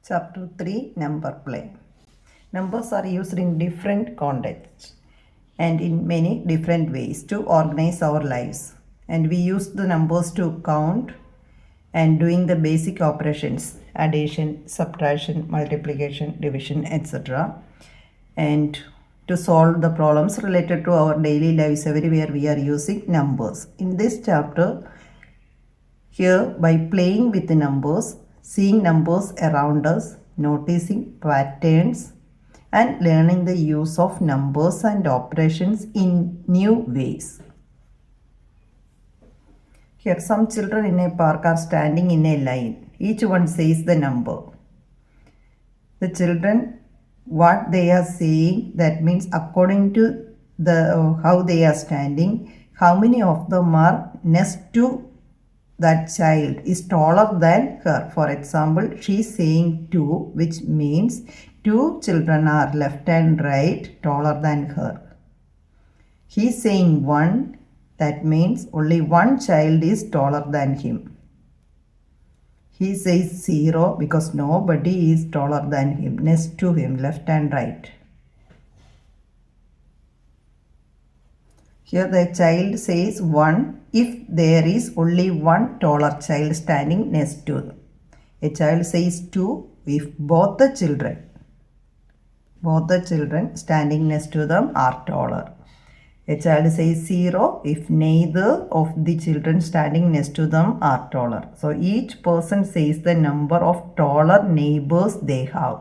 Chapter 3 Number Play. Numbers are used in different contexts and in many different ways to organize our lives. And we use the numbers to count and doing the basic operations addition, subtraction, multiplication, division, etc. And to solve the problems related to our daily lives, everywhere we are using numbers. In this chapter, here, by playing with the numbers, seeing numbers around us, noticing patterns, and learning the use of numbers and operations in new ways. Here, some children in a park are standing in a line. Each one says the number. The children, what they are saying, that means according to the how they are standing, how many of them are next to that child is taller than her. For example, she is saying 2, which means 2 children are left and right taller than her. He is saying 1, that means only one child is taller than him. He says 0 because nobody is taller than him, next to him, left and right. Here the child says 1 if there is only one taller child standing next to them. A child says 2 if both the children standing next to them are taller. A child says 0 if neither of the children standing next to them are taller. So each person says the number of taller neighbors they have.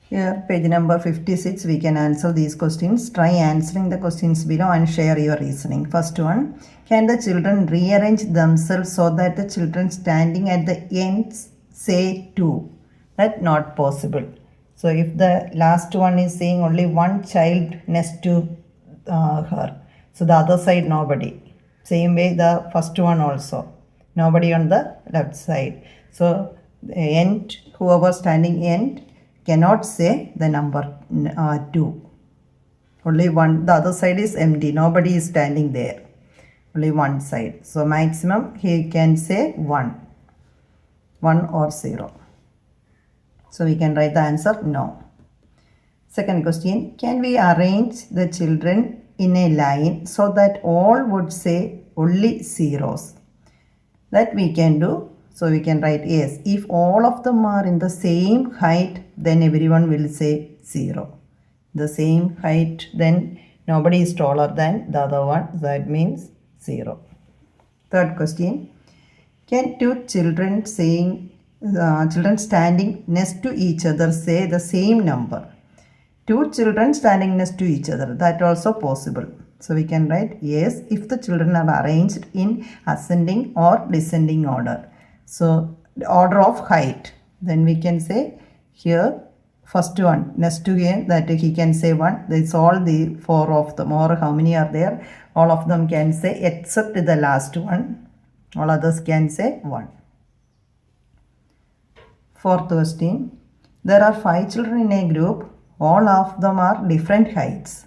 Here, page number 56, we can answer these questions. Try answering the questions below and share your reasoning. First one, can the children rearrange themselves so that the children standing at the ends say 2? That's not possible. So if the last one is saying only one child next to her, so the other side nobody. Same way the first one also, nobody on the left side. So the end, whoever standing end, cannot say the number 2. Only one, the other side is empty, nobody is standing there, only one side. So maximum he can say 1 or 0. So we can write the answer no. Second question, can we arrange the children in a line so that all would say only zeros? That we can do. So we can write yes. If all of them are in the same height, then everyone will say 0. The same height, then nobody is taller than the other one. That means 0. Third question. Can two children standing next to each other say the same number? Two children standing next to each other. That also possible. So we can write yes if the children are arranged in ascending or descending order. So the order of height, then we can say here first one next to him, that he can say 1. That's all the 4 of them, or how many are there, all of them can say except the last one, all others can say 1. Fourth question, there are 5 children in a group, all of them are different heights.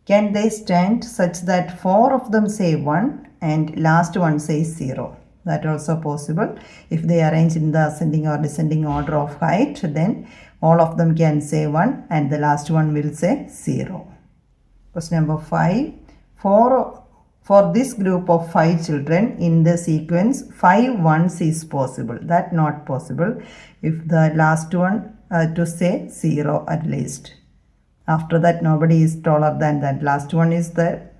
Can they stand such that 4 of them say 1 and last one says 0? That also possible. If they arrange in the ascending or descending order of height, then all of them can say 1 and the last one will say 0. Question number 5. For this group of 5 children in the sequence, 5 ones is possible. That not possible if the last one to say 0 at least. After that nobody is taller than that. Last one is the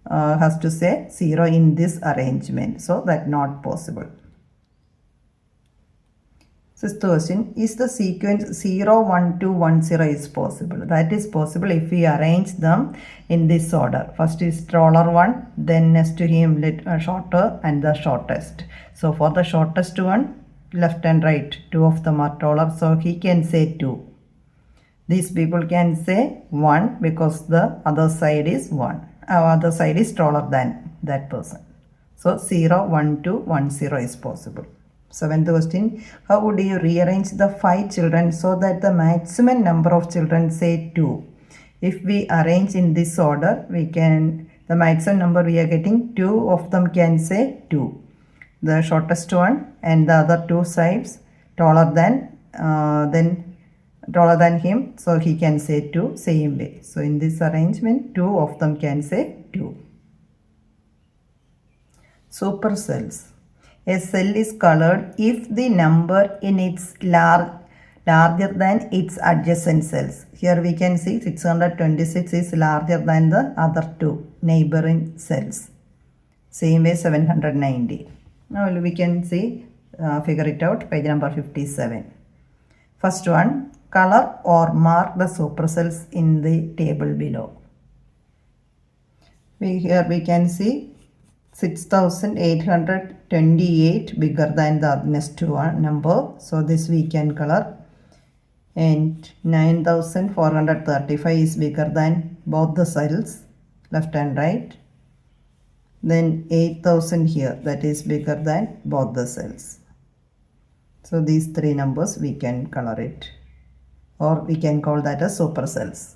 has to say 0 in this arrangement. So that not possible. Sixth question, is the sequence 0, 1, 2, 1, 0 is possible? That is possible if we arrange them in this order. First is taller one, then next to him shorter and the shortest. So for the shortest one, left and right, 2 of them are taller, so he can say 2. These people can say 1 because the other side is 1. Our other side is taller than that person. So 0, 1, 2, 1, 0 is possible. Seventh question, how would you rearrange the 5 children so that the maximum number of children say 2? If we arrange in this order, the maximum number we are getting, 2 of them can say 2. The shortest one and the other 2 sides, taller than him, so he can say 2 same way. So in this arrangement, 2 of them can say 2. Supercells. A cell is colored if the number in its larger than its adjacent cells. Here we can see 626 is larger than the other two neighboring cells. Same way 790. Now we can see, figure it out, page number 57. First one, color or mark the supercells in the table below. Here we can see 6828 bigger than the next one number. So this we can color. And 9435 is bigger than both the cells, left and right. Then 8000 here, that is bigger than both the cells. So these three numbers we can color it, or we can call that as supercells.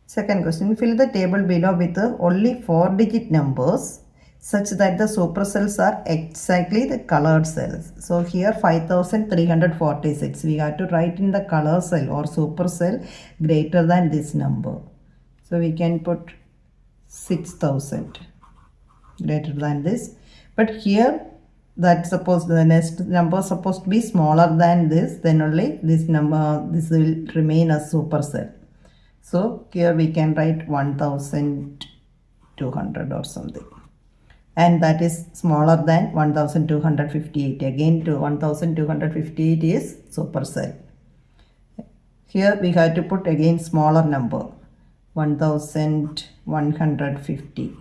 Second question, fill the table below with only 4-digit numbers such that the supercells are exactly the colored cells. So here 5346, we have to write in the color cell or supercell greater than this number. So we can put 6000 greater than this. But here that suppose the next number supposed to be smaller than this, then only this number, this will remain as supercell. So here we can write 1200 or something, and that is smaller than 1258. Again to 1258 is supercell. Here we have to put again smaller number, 1150.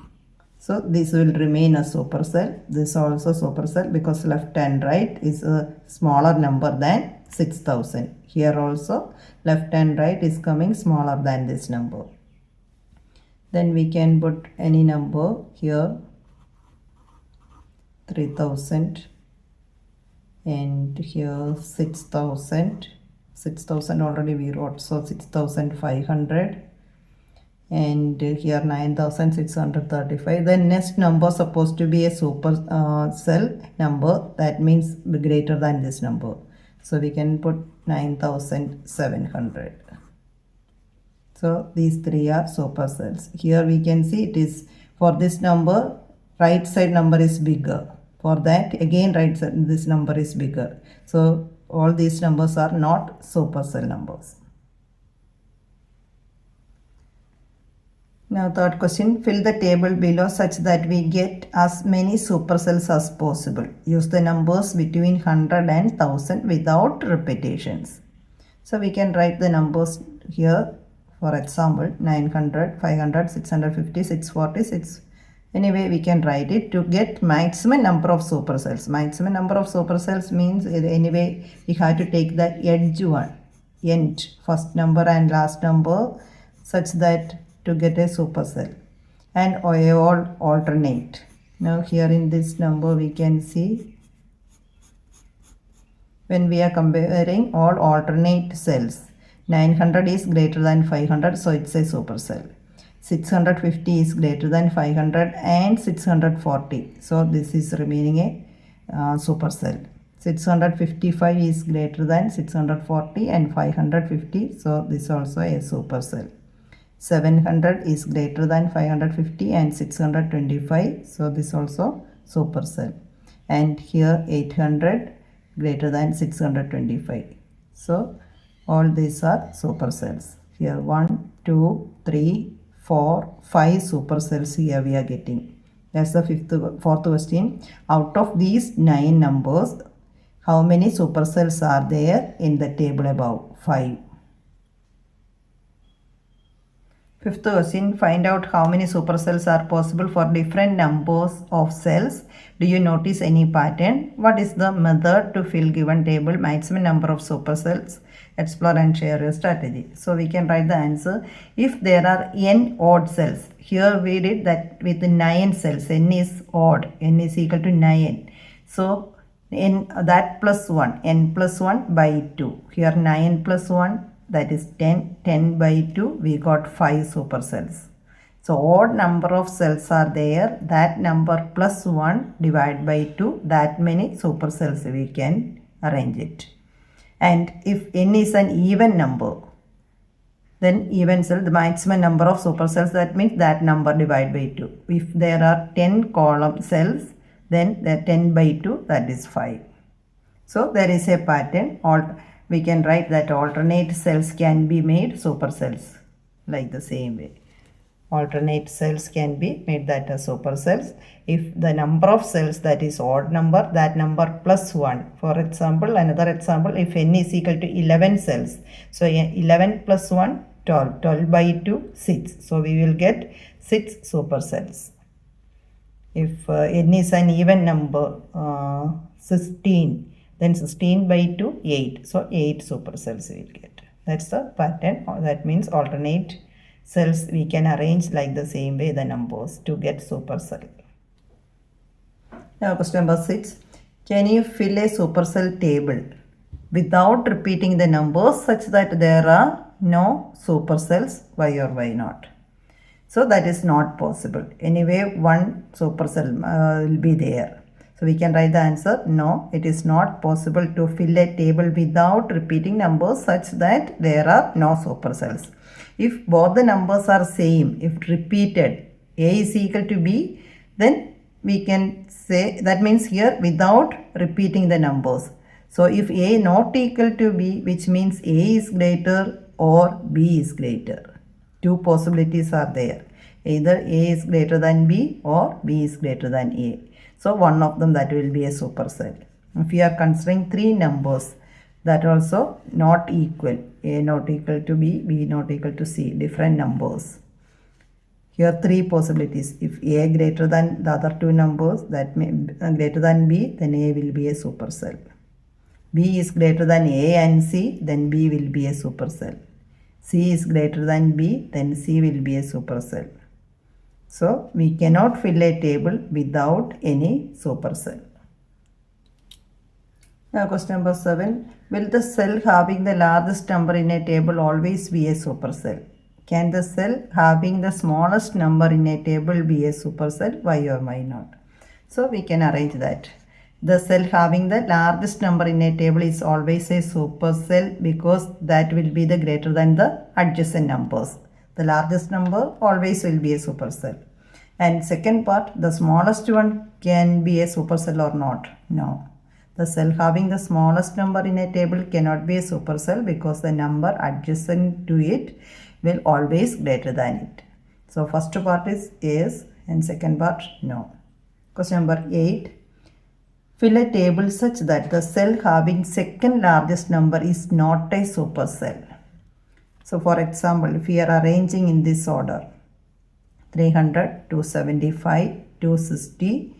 So this will remain a supercell. This also supercell because left and right is a smaller number than 6000. Here also left and right is coming smaller than this number. Then we can put any number here, 3000, and here 6000. 6000 already we wrote, so 6500. And here 9635. The next number supposed to be a super cell number, that means greater than this number. So we can put 9700. So these three are supercells. Here we can see it is for this number, right side number is bigger. For that again right side this number is bigger. So all these numbers are not supercell numbers. Now third question, fill the table below such that we get as many supercells as possible. Use the numbers between 100 and 1000 without repetitions. So we can write the numbers here. For example, 900, 500, 650, 646. Anyway, we can write it to get maximum number of supercells. Maximum number of supercells means anyway we have to take the edge one, end, first number and last number, such that to get a supercell, and all alternate. Now here in this number we can see when we are comparing all alternate cells, 900 is greater than 500, so it's a supercell. 650 is greater than 500 and 640, so this is remaining a supercell. 655 is greater than 640 and 550, so this also a supercell. 700 is greater than 550 and 625, so this also supercell. And here 800 greater than 625, so all these are supercells. Here 1, 2, 3, 4, 5 supercells here we are getting. That's the fourth question. Out of these 9 numbers, how many supercells are there in the table above? 5. Fifth question, find out how many supercells are possible for different numbers of cells. Do you notice any pattern? What is the method to fill given table maximum number of supercells? Explore and share your strategy. So we can write the answer. If there are n odd cells, here we did that with 9 cells, n is odd, n is equal to 9. So n that plus 1, n plus 1 by 2. Here 9 plus 1, that is 10, 10 by 2, we got 5 supercells. So odd number of cells are there, that number plus 1 divided by 2, that many supercells we can arrange it. And if n is an even number, then even cell, the maximum number of supercells, that means that number divided by 2. If there are 10 column cells, then the 10 by 2, that is 5. So there is a pattern. We can write that alternate cells can be made supercells like the same way. Alternate cells can be made that as supercells. If the number of cells that is odd number, that number plus 1. For example, another example, if n is equal to 11 cells. So 11 plus 1, 12. 12 by 2, 6. So we will get 6 supercells. If n is an even number, 16. Then 16 by 2, 8. So 8 supercells we will get. That's the pattern. That means alternate cells we can arrange like the same way the numbers to get supercell. Now question number 6. Can you fill a supercell table without repeating the numbers such that there are no supercells? Why or why not? So that is not possible. Anyway, one supercell will be there. So we can write the answer, no, it is not possible to fill a table without repeating numbers such that there are no supercells. If both the numbers are same, if repeated, A is equal to B, then we can say, that means here without repeating the numbers. So if A not equal to B, which means A is greater or B is greater. Two possibilities are there. Either A is greater than B or B is greater than A. So one of them, that will be a supercell. If we are considering three numbers that also not equal, A not equal to B, B not equal to C, different numbers. Here three possibilities. If A greater than the other two numbers, that may greater than B, then A will be a supercell. B is greater than A and C, then B will be a supercell. C is greater than B, then C will be a supercell. So we cannot fill a table without any supercell. Now question number 7. Will the cell having the largest number in a table always be a supercell? Can the cell having the smallest number in a table be a supercell? Why or why not? So we can arrange that. The cell having the largest number in a table is always a supercell because that will be the greater than the adjacent numbers. The largest number always will be a supercell. And second part, the smallest one can be a supercell or not? No. The cell having the smallest number in a table cannot be a supercell because the number adjacent to it will always greater than it. So first part is yes and second part no. Question number 8. Fill a table such that the cell having second largest number is not a supercell. So for example, if we are arranging in this order, 300, 275, 260,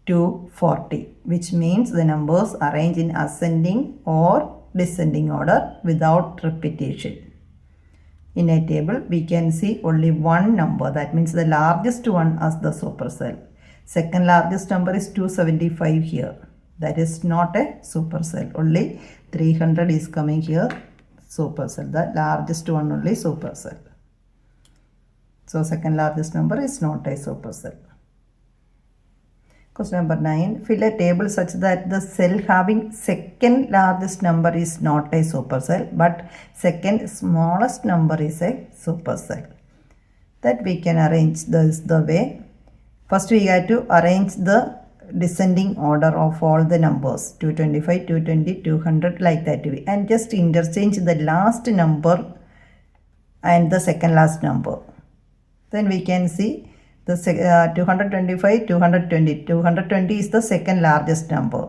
240, which means the numbers arranged in ascending or descending order without repetition. In a table, we can see only one number, that means the largest one as the supercell. Second largest number is 275 here. That is not a supercell. Only 300 is coming here, supercell. The largest one only supercell. So second largest number is not a supercell. Question number 9. Fill a table such that the cell having second largest number is not a supercell, but second smallest number is a supercell. That we can arrange this the way. First we have to arrange the descending order of all the numbers, 225, 220, 200, like that way, and just interchange the last number and the second last number. Then we can see the 225, 220. 220 is the second largest number.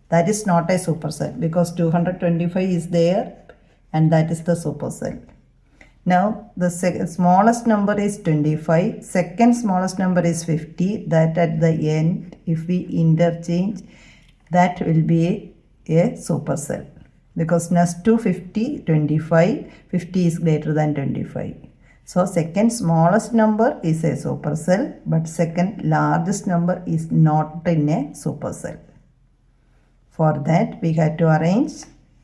That is not a supercell because 225 is there and that is the supercell. Now the smallest number is 25, second smallest number is 50, that at the end if we interchange that will be a supercell because next to 50, 25, 50 is greater than 25. So second smallest number is a supercell but second largest number is not in a supercell. For that we have to arrange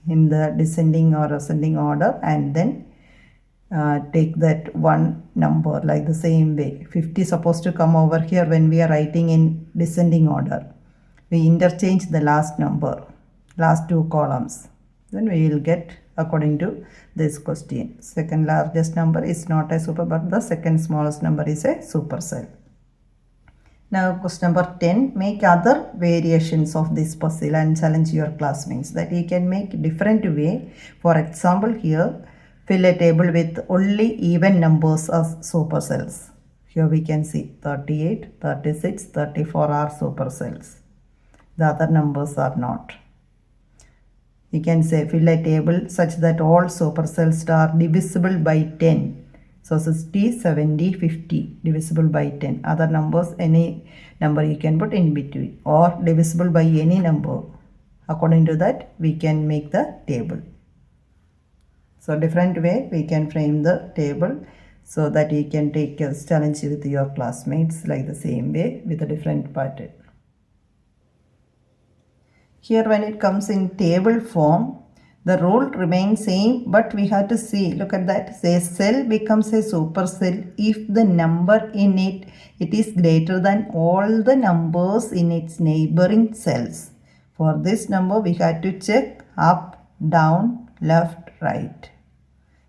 in the descending or ascending order and then take that one number like the same way. 50 is supposed to come over here when we are writing in descending order. We interchange the last number. last two columns. Then we will get according to this question. Second largest number is not a super, but the second smallest number is a supercell. Now question number 10, make other variations of this puzzle and challenge your classmates that you can make different way. For example, here fill a table with only even numbers as supercells. Here we can see 38, 36, 34 are supercells. The other numbers are not. We can say fill a table such that all supercells are divisible by 10. So 60, 70, 50 divisible by 10. Other numbers, any number you can put in between, or divisible by any number. According to that, we can make the table. So different way we can frame the table so that you can take a challenge with your classmates like the same way with a different pattern. Here when it comes in table form, the rule remains same, but we have to see, look at that, say cell becomes a supercell if the number in it is greater than all the numbers in its neighboring cells. For this number we have to check up, down, left, right.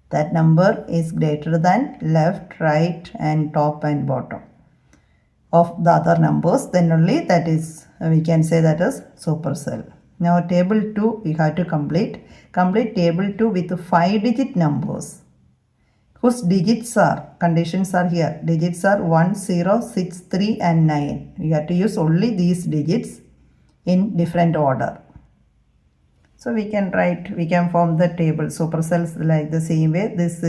That number is greater than left, right and top and bottom of the other numbers, then only that is, we can say that is supercell. Now table 2 we have to complete table 2 with 5-digit numbers whose digits are, conditions are here, digits are 1, 0, 6, 3 and 9. We have to use only these digits in different order. So we can form the table supercells like the same way. This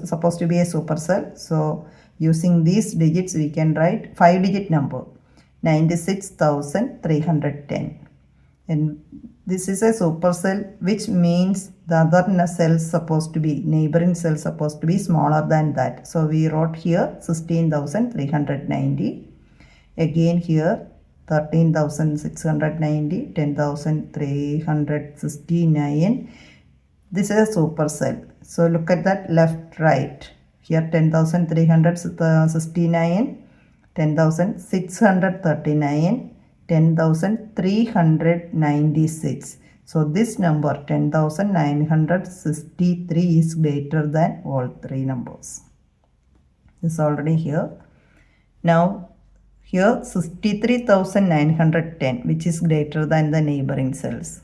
supposed to be a supercell. So using these digits we can write 5-digit number 96,310. And this is a supercell, which means the other cells supposed to be, neighboring cells supposed to be smaller than that. So we wrote here 16,390. Again here 13,690, 10,369. This is a supercell. So look at that left, right. Here 10,369, 10,639, 10,396. So this number 10,963 is greater than all three numbers. This is already here. Now here 63,910, which is greater than the neighboring cells.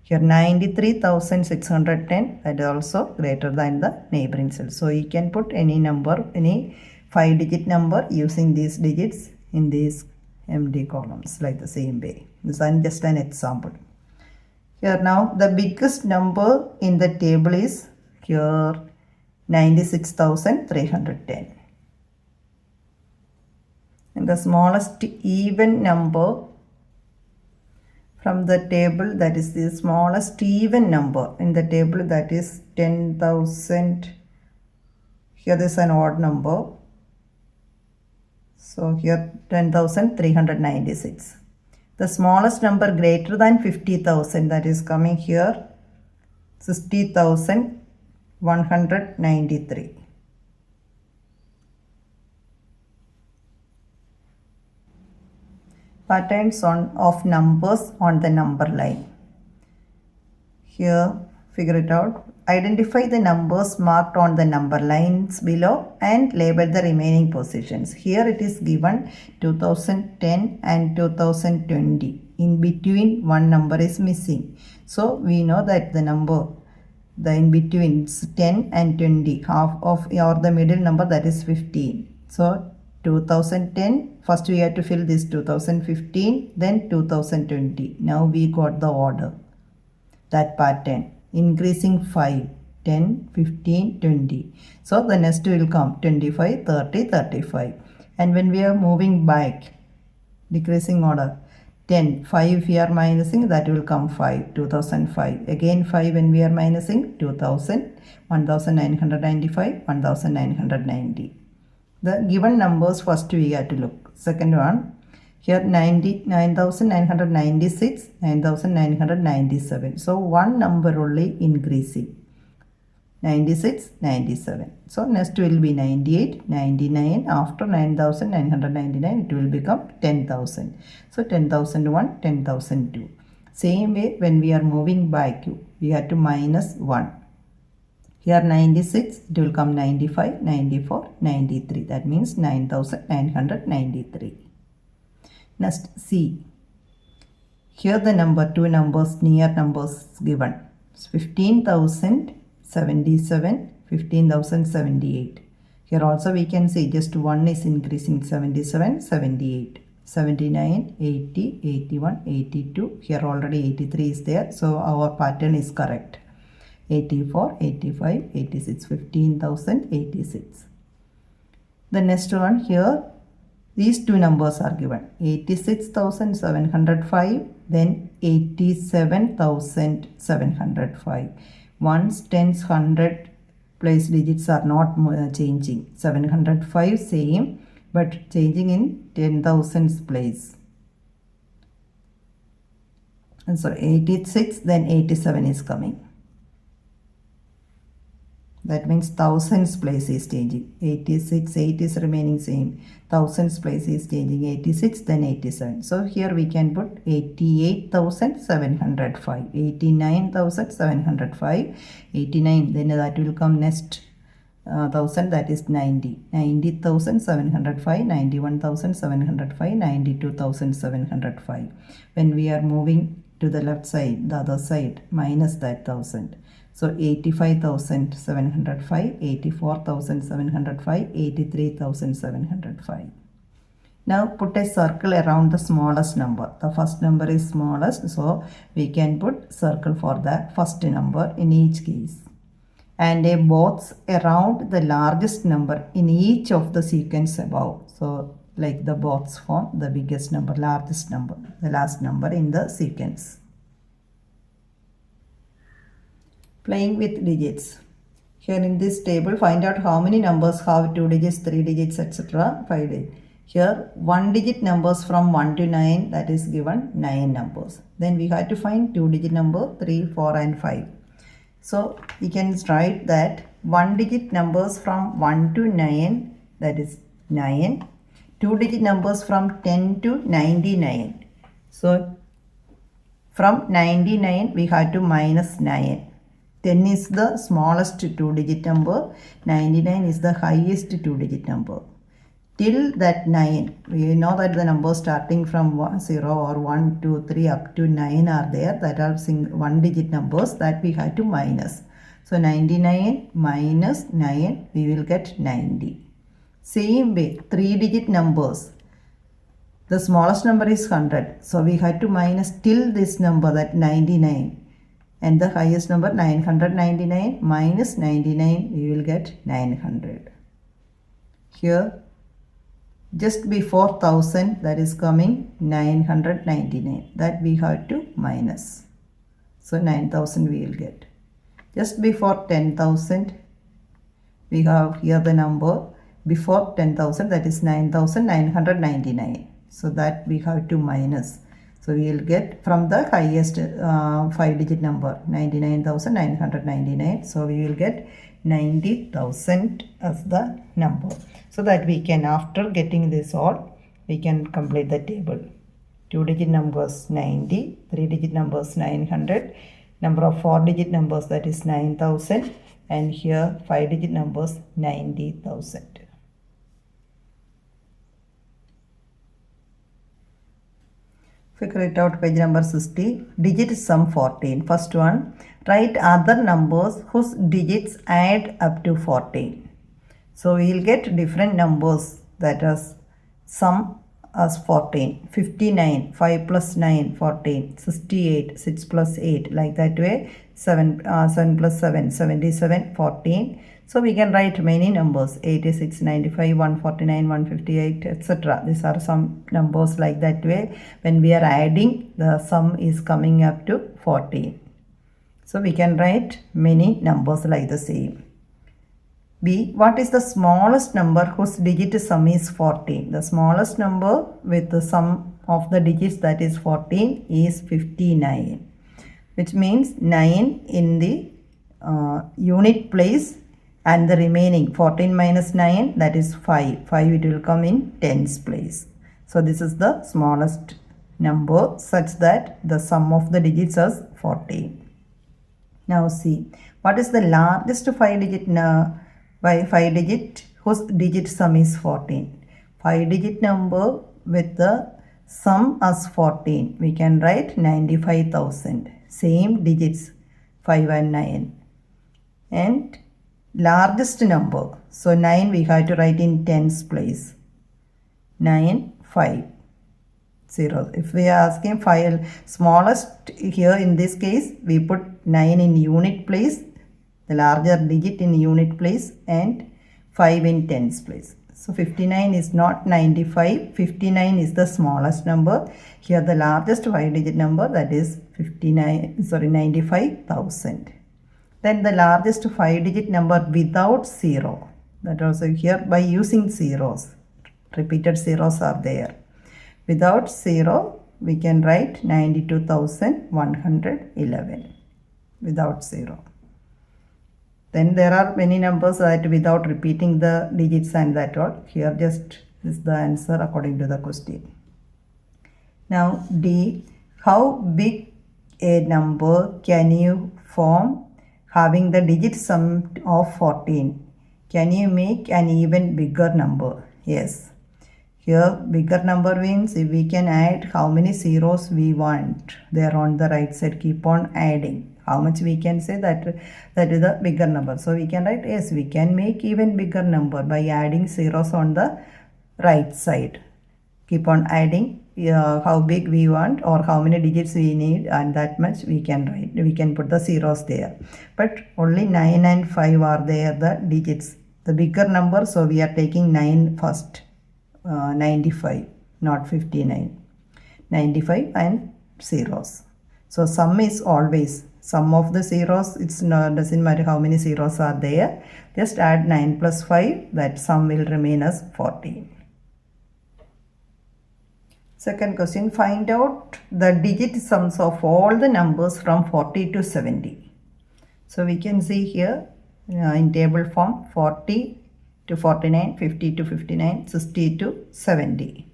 Here 93,610, that is also greater than the neighboring cells. So you can put any number, any 5-digit number using these digits in these empty columns like the same way. This is just an example. Here now the biggest number in the table is here 96,310. And the smallest even number from the table, that is the smallest even number in the table, that is 10,000. Here there is an odd number. So here 10,396. The smallest number greater than 50,000, that is coming here 60,193. Patterns of numbers on the number line. Here figure it out. Identify the numbers marked on the number lines below and label the remaining positions. Here it is given 2010 and 2020. In between one number is missing. So we know that the number, the in between is 10 and 20, half of or the middle number, that is 15. So 2010, first we have to fill this 2015, then 2020. Now we got the order, that pattern, increasing 5, 10, 15, 20. So the next will come 25, 30, 35. And when we are moving back, decreasing order, 10, 5 we are minusing, that will come 5, 2005. Again 5 when we are minusing, 2000, 1995, 1990. The given numbers first we have to look. Second one, here 9,996, 9,997. So one number only increasing. 96, 97. So next will be 98, 99. After 9,999 it will become 10,000. So 10,001, 10,002. Same way, when we are moving back, we have to minus 1. Here 96, it will come 95, 94, 93. That means 9993. Next, C. Here the two numbers, near numbers given. 15,077, 15,078. Here also we can see just one is increasing, 77, 78, 79, 80, 81, 82. Here already 83 is there. So our pattern is correct. 84, 85, 86, 15,086. The next one here, these two numbers are given. 86,705, then 87,705. Ones, tens, 100 place digits are not changing. 705 same, but changing in 10,000s place. And so 86, then 87 is coming. That means thousands place is changing. 86, 8 is remaining same. Thousands place is changing. 86, then 87. So here we can put 88,705. 89,705. 89, then that will come next 1000, that is 90. 90,705. 91,705. 92,705. When we are moving to the left side, the other side, minus that 1000. So 85,705, 84,705, 83,705. Now put a circle around the smallest number. The first number is smallest, so we can put circle for the first number in each case. And a box around the largest number in each of the sequence above. So like the box form, the biggest number, largest number, the last number in the sequence. Playing with digits. Here in this table, find out how many numbers have 2 digits, 3 digits, etc. 5 digits. Here, 1 digit numbers from 1 to 9, that is given 9 numbers. Then we have to find 2 digit number 3, 4 and 5. So we can write that 1 digit numbers from 1 to 9, that is 9. 2 digit numbers from 10 to 99. So from 99, we have to minus 9. 10 is the smallest 2-digit number, 99 is the highest 2-digit number. Till that 9, we know that the numbers starting from 0 or 1, 2, 3 up to 9 are there, that are 1-digit numbers that we have to minus. So 99 minus 9, we will get 90. Same way, 3-digit numbers. The smallest number is 100, so we have to minus till this number, that 99. And the highest number 999 minus 99, we will get 900. Here just before 1000, that is coming 999, that we have to minus. So 9000 we will get. Just before 10,000, we have here the number before 10,000, that is 9,999. So that we have to minus. So we will get from the highest 5-digit number, 99,999. So we will get 90,000 as the number. So that we can, after getting this all, we can complete the table. 2-digit numbers 90, 3-digit numbers 900, number of 4-digit numbers, that is 9,000, and here 5-digit numbers 90,000. Figure it out, page number 60. Digit sum 14. First one, write other numbers whose digits add up to 14. So we will get different numbers, that is sum as 14. 59, 5 plus 9, 14. 68, 6 plus 8, like that way. 7 plus 7, 77, 14. So we can write many numbers, 86, 95, 149, 158, etc. These are some numbers like that way. When we are adding, the sum is coming up to 14. So we can write many numbers like the same. B. What is the smallest number whose digit sum is 14? The smallest number with the sum of the digits, that is 14, is 59. Which means 9 in the unit place. And the remaining 14 minus 9, that is 5. 5, it will come in tens place. So this is the smallest number such that the sum of the digits is 14. Now see, what is the largest 5 digit whose digit sum is 14? 5 digit number with the sum as 14. We can write 95,000. Same digits 5 and 9. And largest number. So 9 we have to write in tens place. 9, 5. 0. If we are asking 5 smallest, here in this case we put 9 in unit place, the larger digit in unit place, and 5 in tens place. So 59 is not 95, 59 is the smallest number. Here the largest 5 digit number, that is 95,000. Then the largest 5 digit number without 0, that also here by using zeros, repeated zeros are there. Without 0, we can write 92,111 without 0. Then there are many numbers that without repeating the digits and that all. Here just is the answer according to the question. Now D, how big a number can you form having the digit sum of 14? Can you make an even bigger number? Yes. Here bigger number means if we can add how many zeros we want. There on the right side, keep on adding. How much we can say that is the bigger number. So we can write, yes, we can make even bigger number by adding zeros on the right side. Keep on adding how big we want or how many digits we need, and that much we can write. We can put the zeros there. But only 9 and 5 are there, the digits. The bigger number, so we are taking 9 first. 95, not 59. 95 and zeros. So sum is always sum of the zeros. It's not, doesn't matter how many zeros are there. Just add 9 plus 5. That sum will remain as 14. Second question. Find out the digit sums of all the numbers from 40 to 70. So we can see here in table form 40 to 49, 50 to 59, 60 to 70.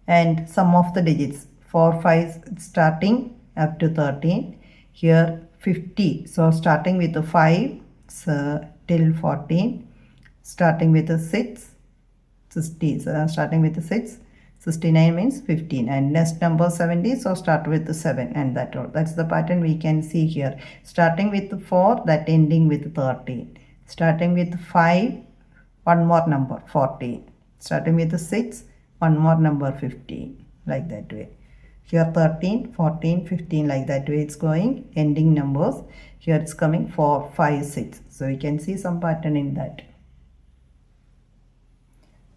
And sum of the digits 4, 5 starting up to 13. Here 50. So starting with the 5 till 14. Starting with the 6, 60. So starting with the 6, 69 means 15. And next number 70. So start with the 7 and that all. That's the pattern we can see here. Starting with the 4, that ending with 13. Starting with 5. One more number 14. Starting with the 6, one more number 15, like that way. Here 13, 14, 15, like that way it's going, ending numbers. Here it's coming 4, 5, 6. So we can see some pattern in that.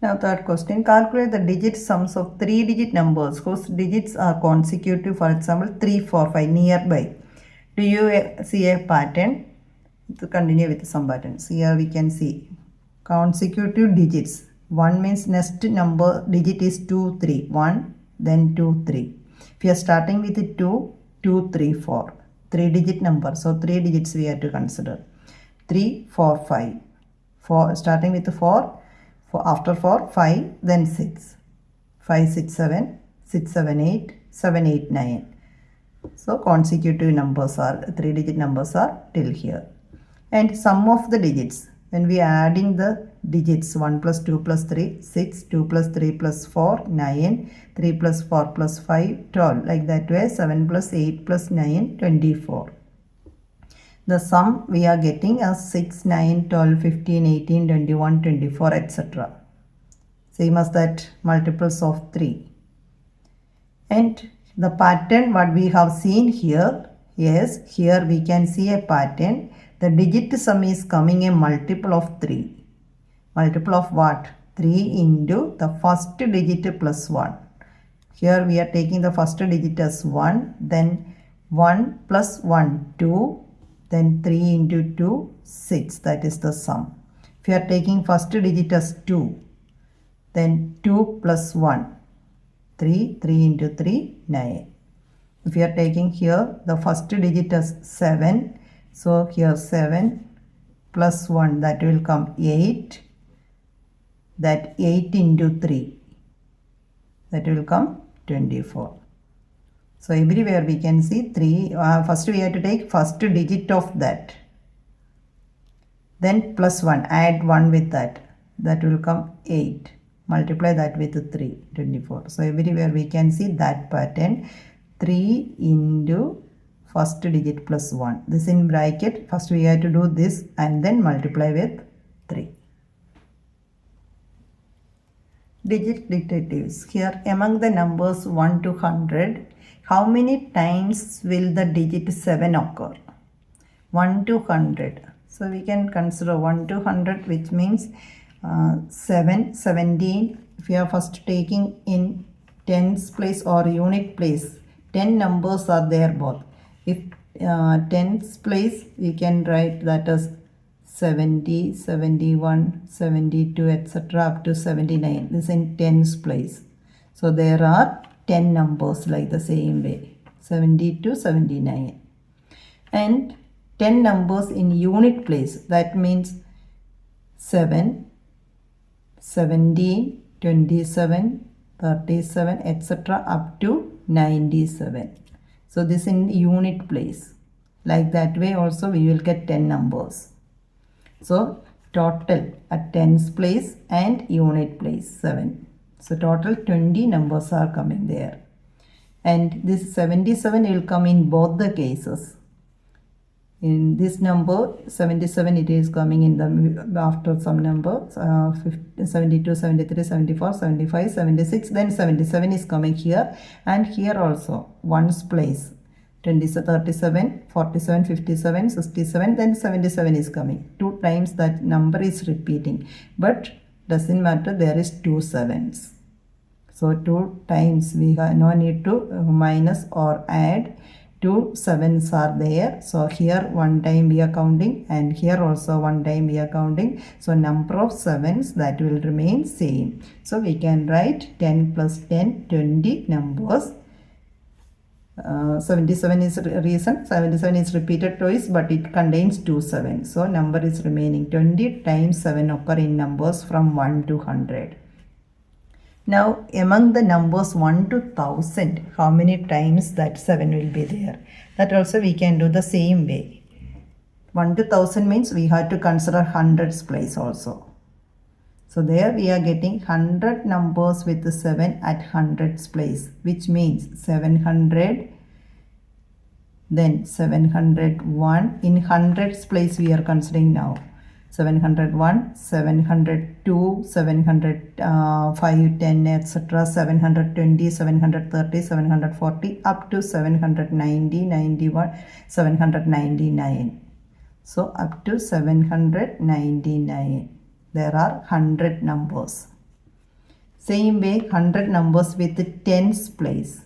Now third question, calculate the digit sums of 3 digit numbers whose digits are consecutive, for example 3, 4, 5, nearby. Do you see a pattern? To continue with some patterns. Here we can see consecutive digits. 1 means next number digit is 2, 3. 1, then 2, 3. If you are starting with 2, 2, 3, 4. 3 digit number. So 3 digits we have to consider. 3, 4, 5. 4, starting with 4. After 4, 5, then 6. 5, 6, 7. 6, 7, 8. 7, 8, 9. So consecutive numbers are, 3 digit numbers are till here. And sum of the digits. When we are adding the digits 1 plus 2 plus 3, 6, 2 plus 3 plus 4, 9, 3 plus 4 plus 5, 12. Like that way 7 plus 8 plus 9, 24. The sum we are getting as 6, 9, 12, 15, 18, 21, 24, etc. Same as that multiples of 3. And the pattern what we have seen here, yes, here we can see a pattern. The digit sum is coming a multiple of 3. Multiple of what? 3 into the first digit plus 1. Here we are taking the first digit as 1. Then 1 plus 1, 2. Then 3 into 2, 6. That is the sum. If you are taking first digit as 2. Then 2 plus 1, 3. 3 into 3, 9. If you are taking here the first digit as 7. So here 7 plus 1, that will come 8. That 8 into 3, that will come 24. So everywhere we can see 3. First we have to take first digit of that. Then plus 1. Add 1 with that. That will come 8. Multiply that with 3. 24. So everywhere we can see that pattern. 3 into first digit plus 1. This in bracket. First we have to do this and then multiply with 3. Digit detectives. Here among the numbers 1 to 100, how many times will the digit 7 occur? 1 to 100. So we can consider 1 to 100, which means 7, 17. If you are first taking in tens place or unit place, 10 numbers are there both. If tens place, we can write that as 70, 71, 72, etc. up to 79. This in tens place. So there are 10 numbers like the same way, 70 to 79. And 10 numbers in unit place, that means 7, 17, 27, 37, etc. up to 97. So this in unit place. Like that way also we will get 10 numbers. So total at tens place and unit place 7. So total 20 numbers are coming there. And this 77 will come in both the cases. In this number 77 it is coming in the after some number 72, 73, 74, 75, 76, then 77 is coming here, and here also ones place 37, 47, 57, 67, then 77 is coming. 2 times that number is repeating, but doesn't matter, there is 2 sevens. So 2 times we have no need to minus or add. 2 sevens are there. So here 1 time we are counting, and here also 1 time we are counting. So number of sevens that will remain same. So we can write 10 plus 10, 20 numbers. 77 is reason 77 is repeated twice, but it contains 2 sevens. So number is remaining 20 times 7 occur in numbers from 1 to 100. Now among the numbers 1 to 1000, how many times that 7 will be there? That also we can do the same way. 1 to 1000 means we have to consider hundreds place also. So there we are getting 100 numbers with the 7 at hundreds place, which means 700, then 701. In hundreds place we are considering now. 701, 702, 705, 10, etc. 720, 730, 740, up to 790, 91, 799. So up to 799. There are 100 numbers. Same way 100 numbers with the tens place.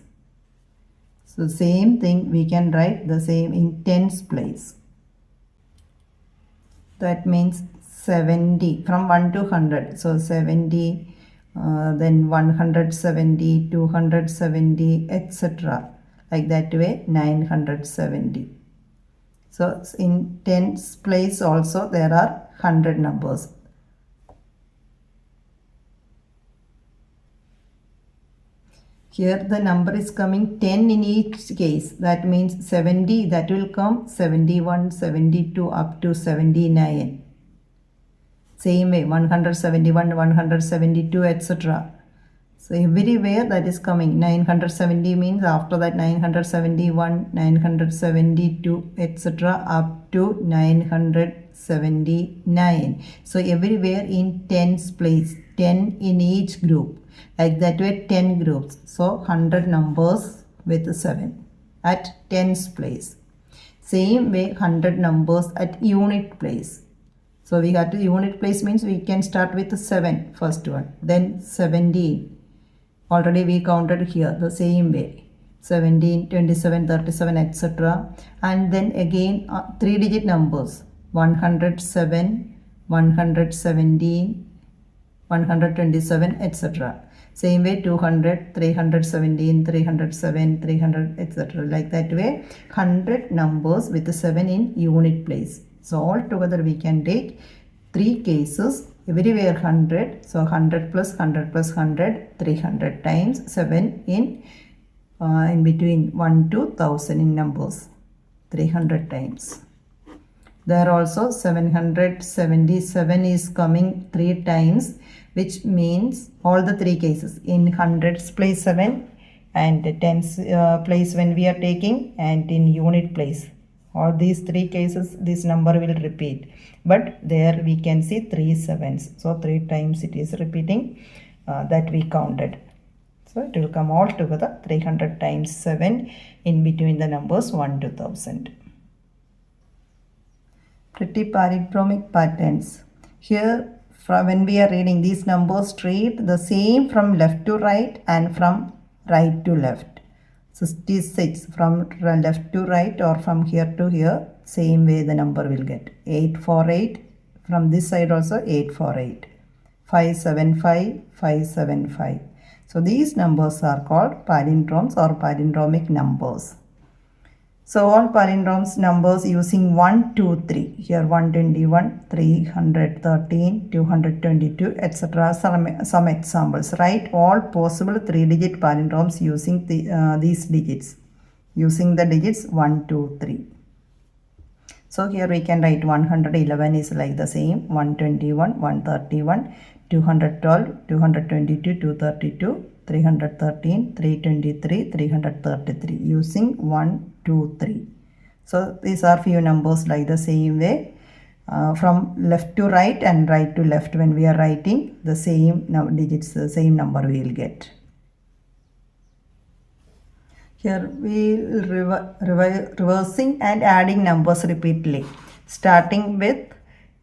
So same thing we can write the same in tens place. That means 70 from 1 to 100. So 70, then 170, 270, etc. Like that way 970. So in tens place also there are 100 numbers. Here the number is coming 10 in each case. That means 70, that will come 71, 72 up to 79. Same way 171, 172, etc. So everywhere that is coming 970 means after that 971, 972, etc. up to 979. So everywhere in tens place, 10 in each group. Like that way 10 groups. So 100 numbers with 7 at tens place. Same way 100 numbers at unit place. So we got to unit place means we can start with 7 first one, then 17. Already we counted here the same way. 17, 27, 37, etc. And then again 3 digit numbers 107, 117, 127, etc. Same way 200, 317, 307, 300, etc. Like that way 100 numbers with 7 in unit place. So all together we can take 3 cases, everywhere 100. So 100 plus 100 plus 100, 300 times 7 in in between 1 to 1000 in numbers, 300 times. There also 777 is coming 3 times, which means all the 3 cases in hundreds place 7 and tens place when we are taking, and in unit place. All these 3 cases this number will repeat, but there we can see 3 sevens. So 3 times it is repeating, that we counted. So it will come all together 300 times 7 in between the numbers 1 to 1000. Pretty palindromic patterns. Here when we are reading these numbers, treat the same from left to right and from right to left. 66 from left to right or from here to here, same way the number will get. 848 from this side also 848. 575, 575. So these numbers are called palindromes or palindromic numbers. So all palindromes numbers using 1, 2, 3. Here 121, 313, 222, etc. Some examples. Write all possible 3-digit palindromes using these digits. Using the digits 1, 2, 3. So here we can write 111 is like the same. 121, 131, 212, 222, 232, 313, 323, 333 using 1, 2, 3. So these are few numbers like the same way, from left to right and right to left. When we are writing the same digits, the same number we will get. Here we will reversing and adding numbers repeatedly. Starting with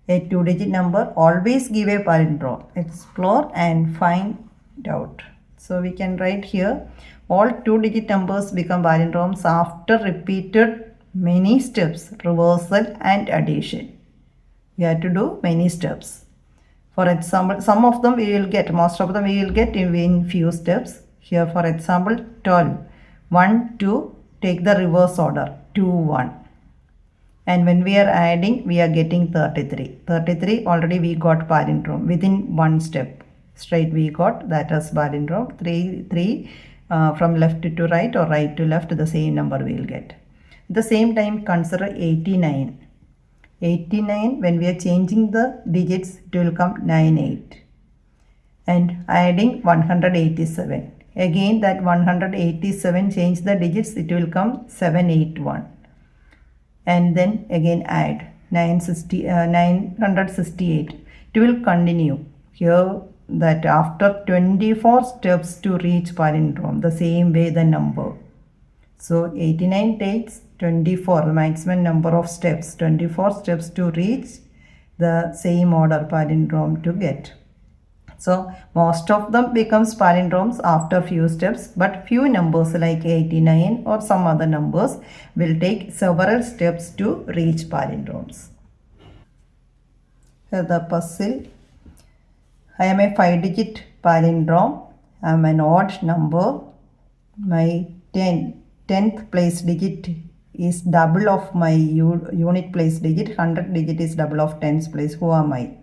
a 2-digit number, always give a palindrome. Explore and find out. So we can write here, all 2-digit numbers become palindromes after repeated many steps, reversal and addition. We have to do many steps. For example, some of them we will get, most of them we will get in few steps. Here for example, 12. 1, 2, take the reverse order, 2, 1. And when we are adding, we are getting 33. 33 already we got palindrome within one step. Straight we got, that as palindrome. 3 from left to right or right to left, the same number we will get. At the same time, consider 89. 89, when we are changing the digits, it will come 98. And adding 187. Again that 187, change the digits, it will come 781. And then again add 968. It will continue. Here that after 24 steps to reach palindrome, the same way the number. So 89 takes 24, the maximum number of steps, 24 steps to reach the same order palindrome to get. So most of them becomes palindromes after few steps, but few numbers like 89 or some other numbers will take several steps to reach palindromes. Here the puzzle. I am a 5-digit palindrome. I am an odd number. My 10th place digit is double of my unit place digit. 100 digit is double of 10th place. Who am I?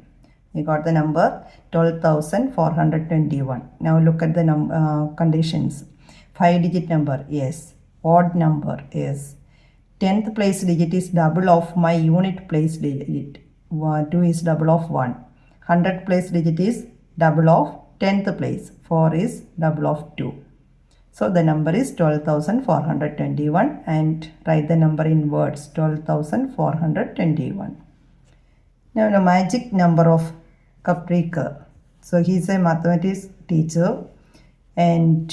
We got the number 12,421. Now look at the conditions. 5-digit number, yes. Odd number, yes. 10th place digit is double of my unit place digit. 2 is double of 1. 100 place digit is double of 10th place. 4 is double of 2. So the number is 12,421, and write the number in words, 12,421. Now the magic number of Ch.3. So he is a mathematics teacher, and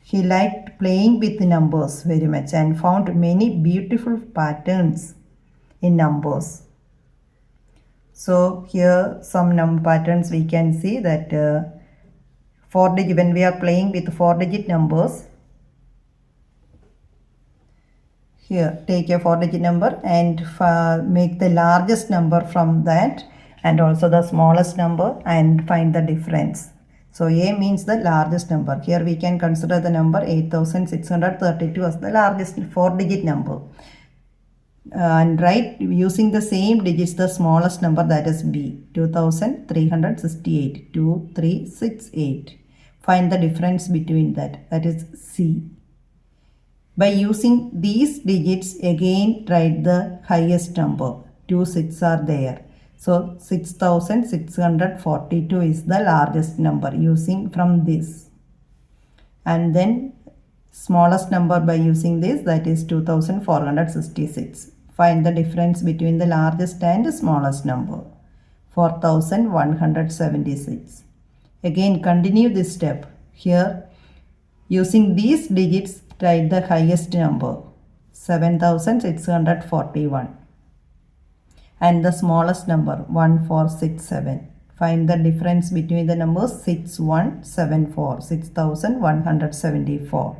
he liked playing with numbers very much and found many beautiful patterns in numbers. So here some patterns we can see that 4-digit, when we are playing with 4-digit numbers, here take a 4-digit number and make the largest number from that and also the smallest number and find the difference. So A means the largest number. Here we can consider the number 8632 as the largest 4-digit number. And write using the same digits the smallest number, that is B, 2368, 2368. Find the difference between that is C. By using these digits, again write the highest number. 2 6 are there. So 6642 is the largest number using from this. And then smallest number by using this, that is 2466. Find the difference between the largest and smallest number. 4176. Again continue this step. Here using these digits write the highest number 7641 and the smallest number 1467. Find the difference between the numbers 6174, 6174.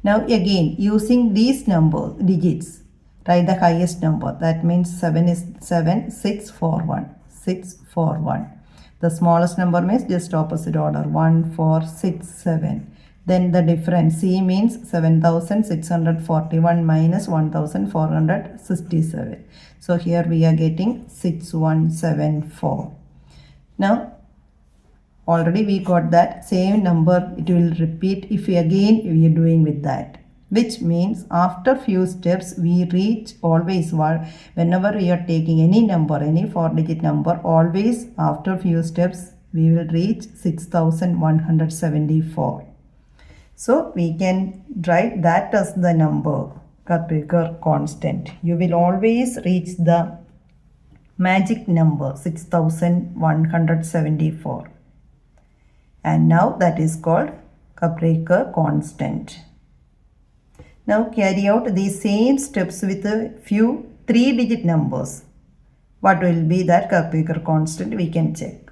Now again using these digits write the highest number, that means 7 is 7641, 641. The smallest number means just opposite order 1467. Then the difference C means 7641 minus 1467. So here we are getting 6174. Now already we got that same number, it will repeat if we are doing with that, which means after few steps we reach always, whenever we are taking any number, any 4-digit number, always after few steps we will reach 6174. So we can write that as the number, Ch.3 constant. You will always reach the magic number 6174. And now that is called Ch.3 constant. Now carry out these same steps with a few 3-digit numbers. What will be that Ch.3 constant? We can check.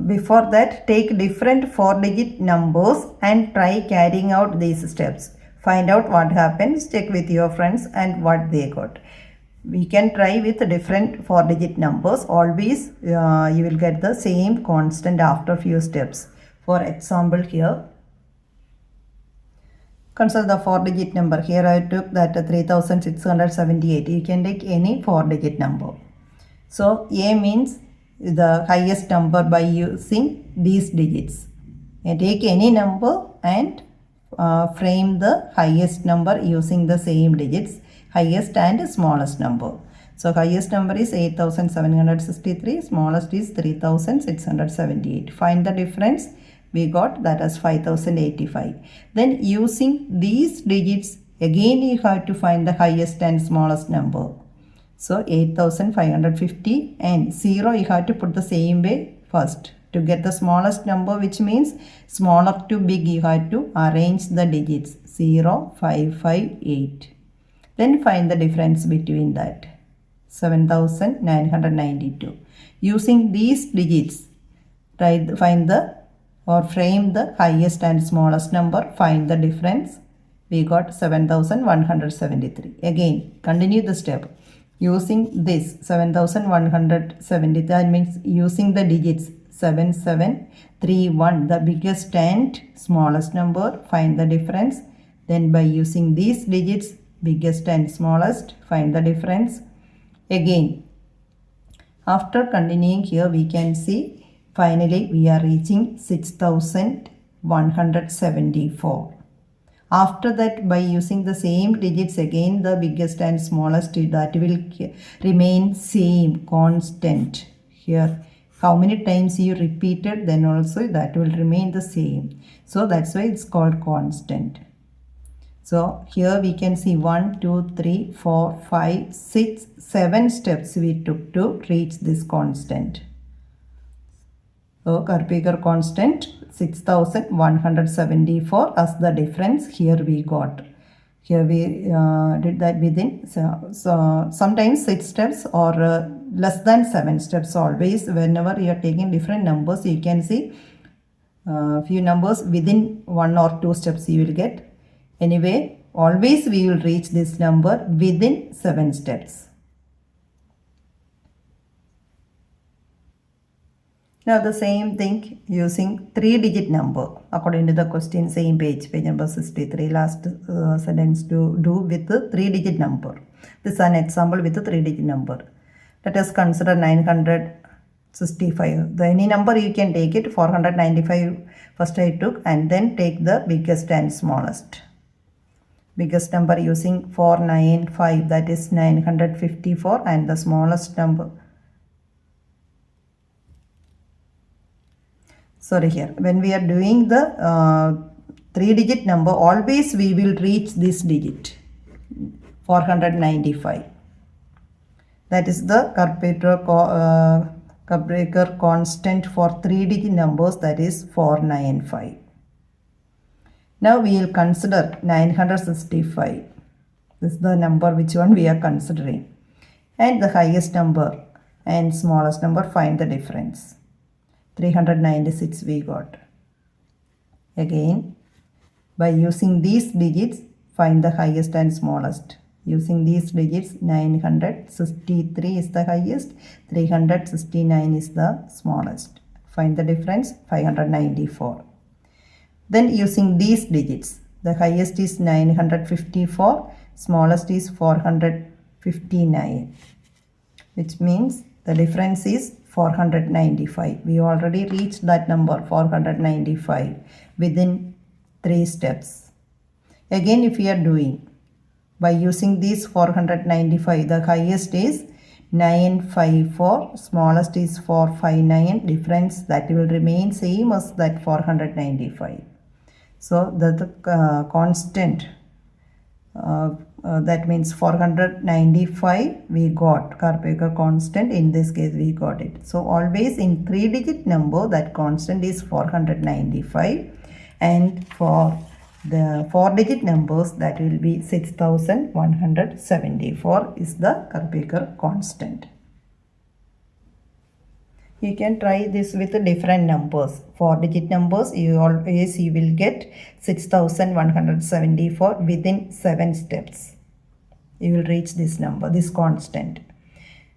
Before that, take different 4-digit numbers and try carrying out these steps. Find out what happens, check with your friends and what they got. We can try with different 4-digit numbers. Always you will get the same constant after few steps. For example here, consider the 4-digit number. Here I took that 3678. You can take any 4-digit number. So A means the highest number by using these digits. And take any number and frame the highest number using the same digits, highest and smallest number. So highest number is 8763, smallest is 3678. Find the difference. We got that as 5085. Then using these digits, again you have to find the highest and smallest number. So 8550 and 0 you have to put the same way first. To get the smallest number, which means smaller to big, you have to arrange the digits 0, 5, 5, 8. Then find the difference between that 7992. Using these digits, find the or frame the highest and smallest number, find the difference. We got 7173. Again continue the step. Using this 7170, that means using the digits 7731, the biggest and smallest number, find the difference. Then by using these digits, biggest and smallest, find the difference. Again, after continuing here, we can see finally we are reaching 6174. After that, by using the same digits, again the biggest and smallest, that will remain same, constant. Here, how many times you repeated, then also that will remain the same. So that's why it's called constant. So here we can see 1, 2, 3, 4, 5, 6, 7 steps we took to reach this constant. So Ch.3 constant 6174 as the difference. Here we got. Here we did that within. So sometimes 6 steps or less than 7 steps always. Whenever you are taking different numbers, you can see few numbers within 1 or 2 steps you will get. Anyway, always we will reach this number within 7 steps. Now the same thing using 3-digit number according to the question, same page number 63, last sentence to do with the 3-digit number. This is an example with the 3-digit number. Let us consider 900 65. The any number you can take it. 495 first I took, and then take the biggest and smallest. Biggest number using 495, that is 954, and the smallest number, sorry, here when we are doing the 3-digit number, always we will reach this digit 495. That is the Quadrature constant for 3-digit numbers, that is 495. Now we will consider 965. This is the number which one we are considering. And the highest number and smallest number, find the difference. 396 we got. Again, by using these digits, find the highest and smallest. Using these digits, 963 is the highest, 369 is the smallest. Find the difference, 594. Then using these digits, the highest is 954, smallest is 459, which means the difference is 495. We already reached that number 495 within 3 steps. Again, if we are doing by using these 495, the highest is 954, smallest is 459, difference that will remain same as that 495. So the constant, that means 495 we got, Quadrature constant, in this case we got it. So always in 3-digit number, that constant is 495, and for the 4-digit numbers, that will be 6174 is the Quadrature constant. You can try this with different numbers. 4-digit numbers, you will get 6174 within 7 steps. You will reach this number, this constant.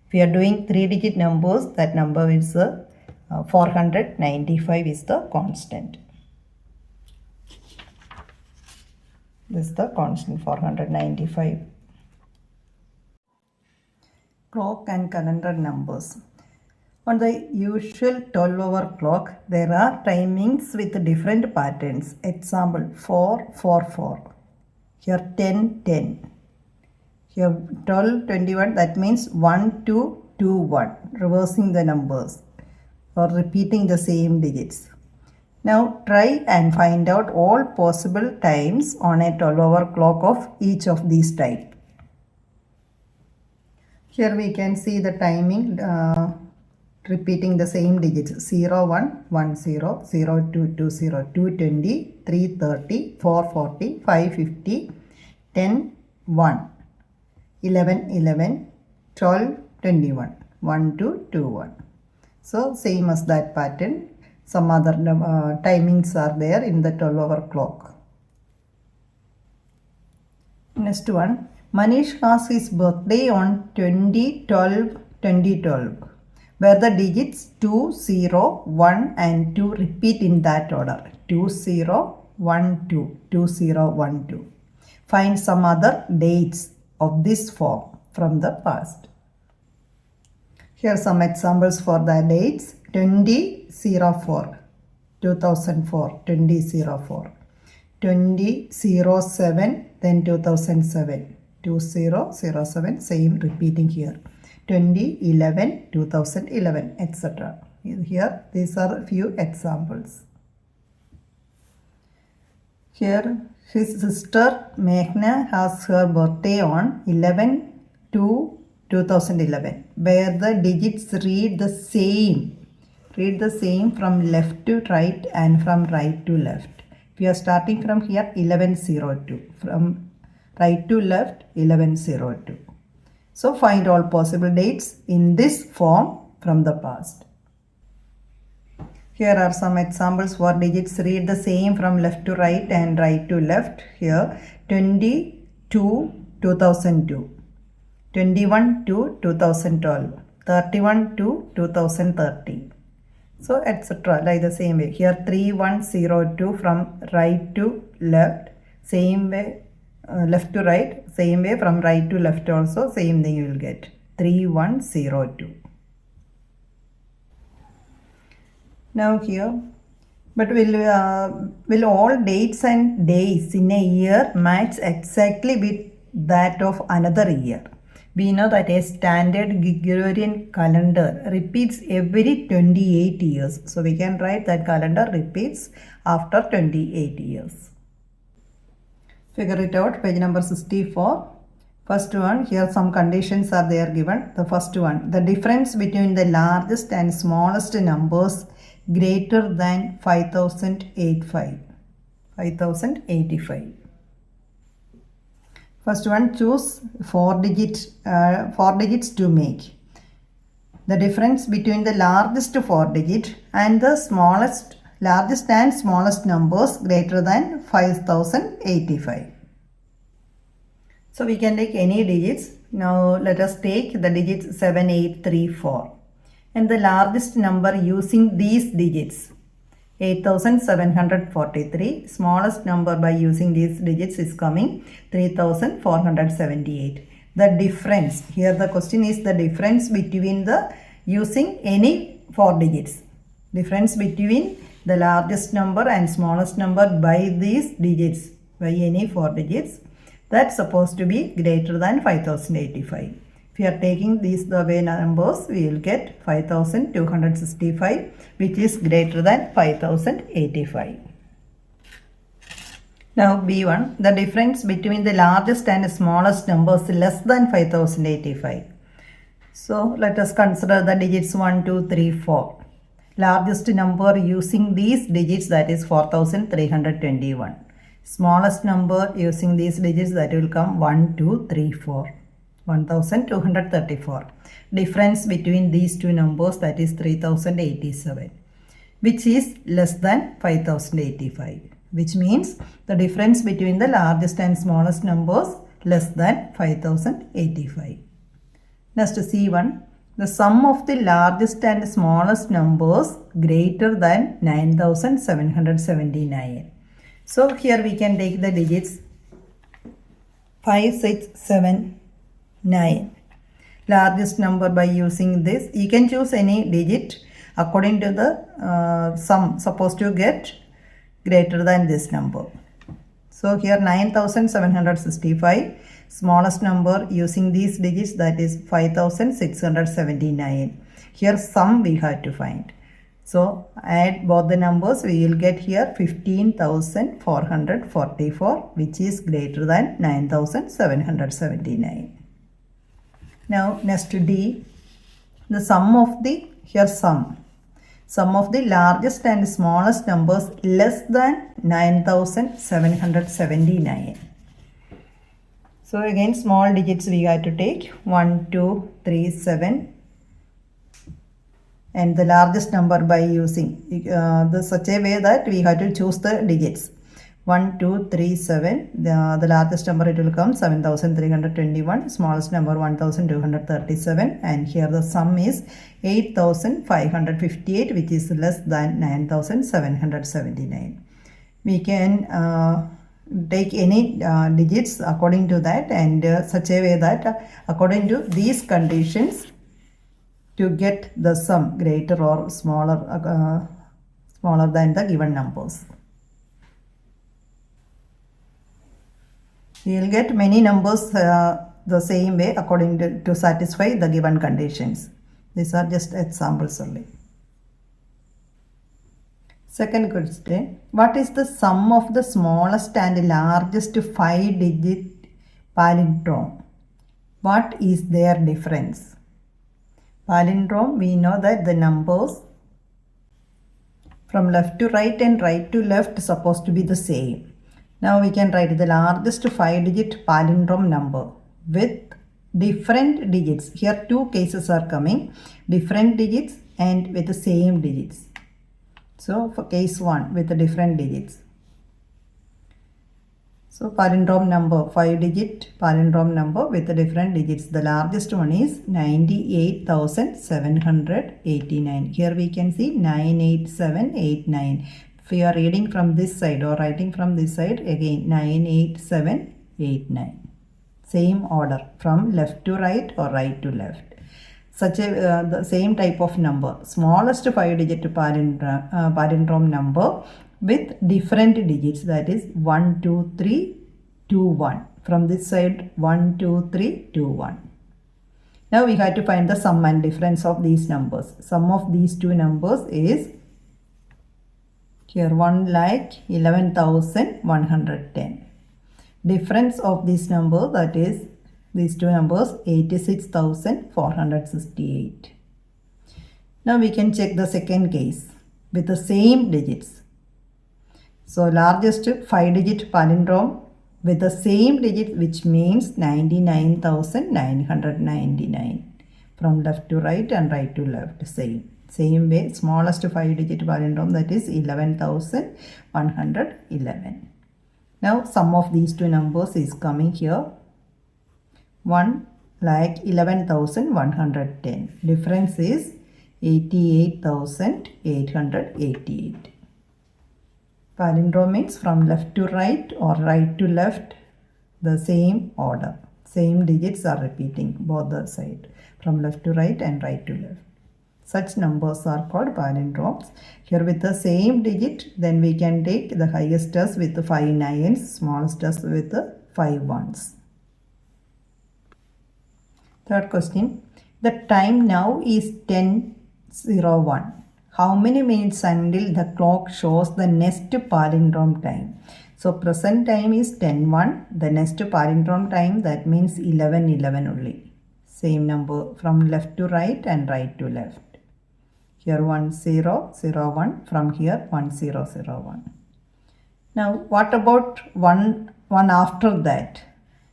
If you are doing 3-digit numbers, that number is 495 is the constant. This is the constant, 495. Clock and calendar numbers. On the usual 12-hour clock, there are timings with different patterns. Example, 4-4-4. Here 10-10. Here 12-21, that means 1-2-2-1. Reversing the numbers or repeating the same digits. Now try and find out all possible times on a 12-hour clock of each of these types. Here we can see the timing repeating the same digits, 0-1, 1-0, 0-2, 2-0, 2-20, 3-30, 4-40, 5-50, 10-1, 11-11, 12-21, 1-2-2-1. So same as that pattern. Some other timings are there in the 12-hour clock. Next one, Manish has his birthday on 20-12-2012, where the digits 2, 0, 1 and 2 repeat in that order. 2, 0, 1, 2, 2, 0, 1, 2. Find some other dates of this form from the past. Here are some examples for the dates. 20-04, 2004, 20-04. 20-07, then 2007. 2007, same repeating here. 2011, 2011, etc. Here, these are a few examples. Here, his sister Meghna has her birthday on 11-2-2011, where the digits read the same from left to right and from right to left. We are starting from here 11-02, from right to left 11-02. So find all possible dates in this form from the past. Here are some examples for digits read the same from left to right and right to left. Here 20-2002, 21-2012, 31-2013. So etc. like the same way. Here 3102 from right to left, same way, left to right, same way from right to left also, same thing you will get. 3102. Now here, but will all dates and days in a year match exactly with that of another year? We know that a standard Gregorian calendar repeats every 28 years. So we can write that calendar repeats after 28 years. Figure it out, page number 64. First one, here some conditions are there given. The first one, the difference between the largest and smallest numbers greater than 5085. First one, choose 4 digits to make. The difference between the largest 4 digit and the largest and smallest numbers greater than 5085. So we can take any digits. Now let us take the digits 7, 8, 3, 4. And the largest number using these digits, 8743. Smallest number by using these digits is coming 3478. The difference, here the question is the difference between the using any 4 digits. Difference between the largest number and smallest number by these digits, by any 4 digits. That's supposed to be greater than 5085. If we are taking these the way numbers, we will get 5265, which is greater than 5085. Now B1, the difference between the largest and smallest numbers less than 5085. So let us consider the digits 1, 2, 3, 4. Largest number using these digits, that is 4321. Smallest number using these digits, that will come 1, 2, 3, 4. 1234. Difference between these two numbers, that is 3087, which is less than 5085, which means the difference between the largest and smallest numbers less than 5085. Next C1, the sum of the largest and smallest numbers greater than 9779. So here we can take the digits 5, 6, 7, 9. Largest number by using this. You can choose any digit according to the sum supposed to get greater than this number. So here 9765. Smallest number using these digits, that is 5679. Here sum we have to find. So add both the numbers, we will get here 15,444, which is greater than 9,779. Now next to D, the sum of the, here sum of the largest and smallest numbers less than 9,779. So again small digits we have to take 1, 2, 3, 7. And the largest number by using such a way that we have to choose the digits 1, 2, 3, 7. The largest number it will come 7321, smallest number 1237, and here the sum is 8558, which is less than 9779. We can take any digits according to that, and such a way that according to these conditions to get the sum greater or smaller than the given numbers. We will get many numbers the same way according to satisfy the given conditions. These are just examples only. Second question, what is the sum of the smallest and largest 5-digit palindrome? What is their difference? Palindrome, we know that the numbers from left to right and right to left is supposed to be the same. Now we can write the largest 5-digit palindrome number with different digits. Here two cases are coming, different digits and with the same digits. So for case 1 with the different digits. So palindrome number, 5-digit palindrome number with the different digits. The largest one is 98,789. Here we can see 98789. If we are reading from this side or writing from this side, again 98789. Same order from left to right or right to left. the same type of number, smallest 5-digit palindrome number with different digits, that is 1, 2, 3, 2, 1. From this side 1, 2, 3, 2, 1. Now we have to find the sum and difference of these numbers. Sum of these two numbers is here 1,11,110. Difference of this number, that is these two numbers, 86,468. Now we can check the second case with the same digits. So largest 5-digit palindrome with the same digit, which means 99,999. From left to right and right to left, same way. Smallest 5-digit palindrome, that is 11,111. Now sum of these two numbers is coming here, 1,11,110. Difference is 88,888. Palindrome means from left to right or right to left, the same order. Same digits are repeating both the side, from left to right and right to left. Such numbers are called palindromes. Here with the same digit, then we can take the highest as with 5 nines, smallest as with 5 ones. Third question. The time now is 10:01. How many minutes until the clock shows the next palindrome time? So present time is 10:01. The next palindrome time, that means 11:11 only. Same number from left to right and right to left. Here 1001, from here 1001. Now what about one after that?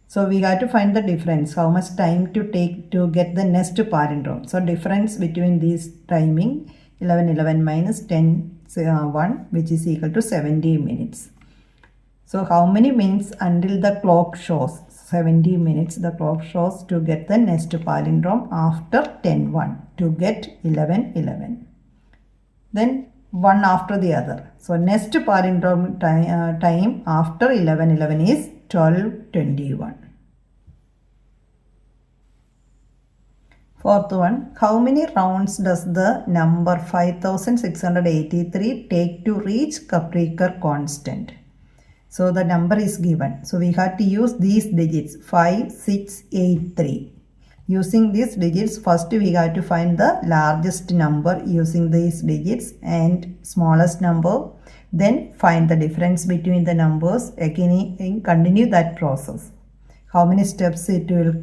So we have to find the difference, how much time to take to get the next palindrome. So difference between these timing, 11:11 minus 10:01, which is equal to 70 minutes. So how many minutes until the clock shows? 70 minutes the clock shows to get the next palindrome after 10:01 to get 11:11. Then one after the other. So next palindrome time after 11:11 is 12:21. Fourth one, how many rounds does the number 5683 take to reach Ch.3 constant? So the number is given. So we have to use these digits 5, 6, 8, 3. Using these digits, first we have to find the largest number using these digits and smallest number. Then find the difference between the numbers. Again, continue that process. How many steps it will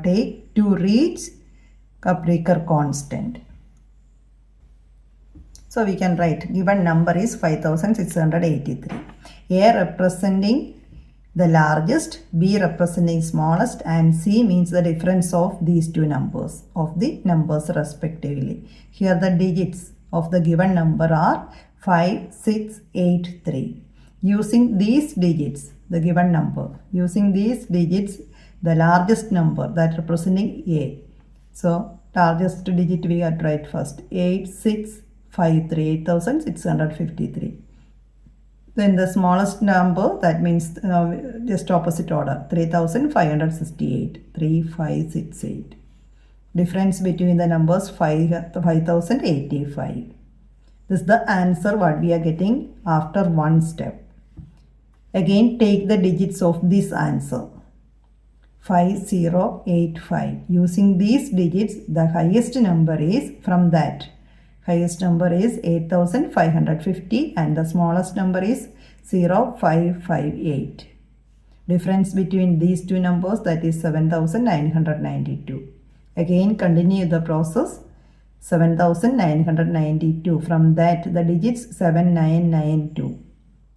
take to reach Ch.3 constant. So we can write given number is 5683. A representing the largest, B representing smallest, and C means the difference of these two numbers, of the numbers respectively. Here the digits of the given number are 5, 6, 8, 3. Using these digits, the given number, using these digits, the largest number that representing A. So largest digit we have to write first, 8653, 8653. Then the smallest number, that means just opposite order, 3568, 3568. Difference between the numbers 5085. This is the answer what we are getting after one step. Again take the digits of this answer, 5085. Using these digits, the highest number is from that. Highest number is 8550 and the smallest number is 0558. Difference between these two numbers, that is 7992. Again continue the process, 7992. From that the digits 7992.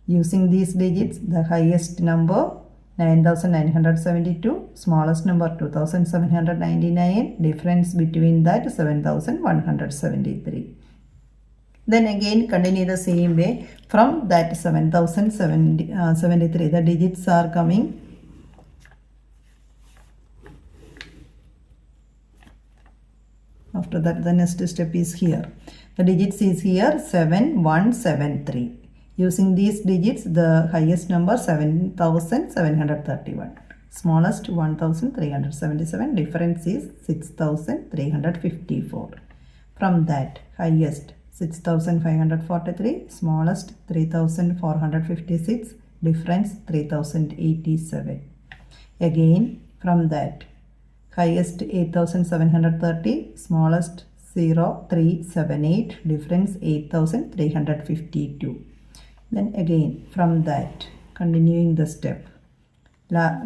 Using these digits, the highest number 9972, smallest number 2799, difference between that 7173. Then again continue the same way. From that 7073, the digits are coming. After that the next step is here. The digits is here 7173. Using these digits, the highest number 7731. Smallest 1377, difference is 6354. From that, highest 6543, smallest 3456, difference 3087. Again, from that, highest 8730, smallest 0378, difference 8352. Then again, from that, continuing the step,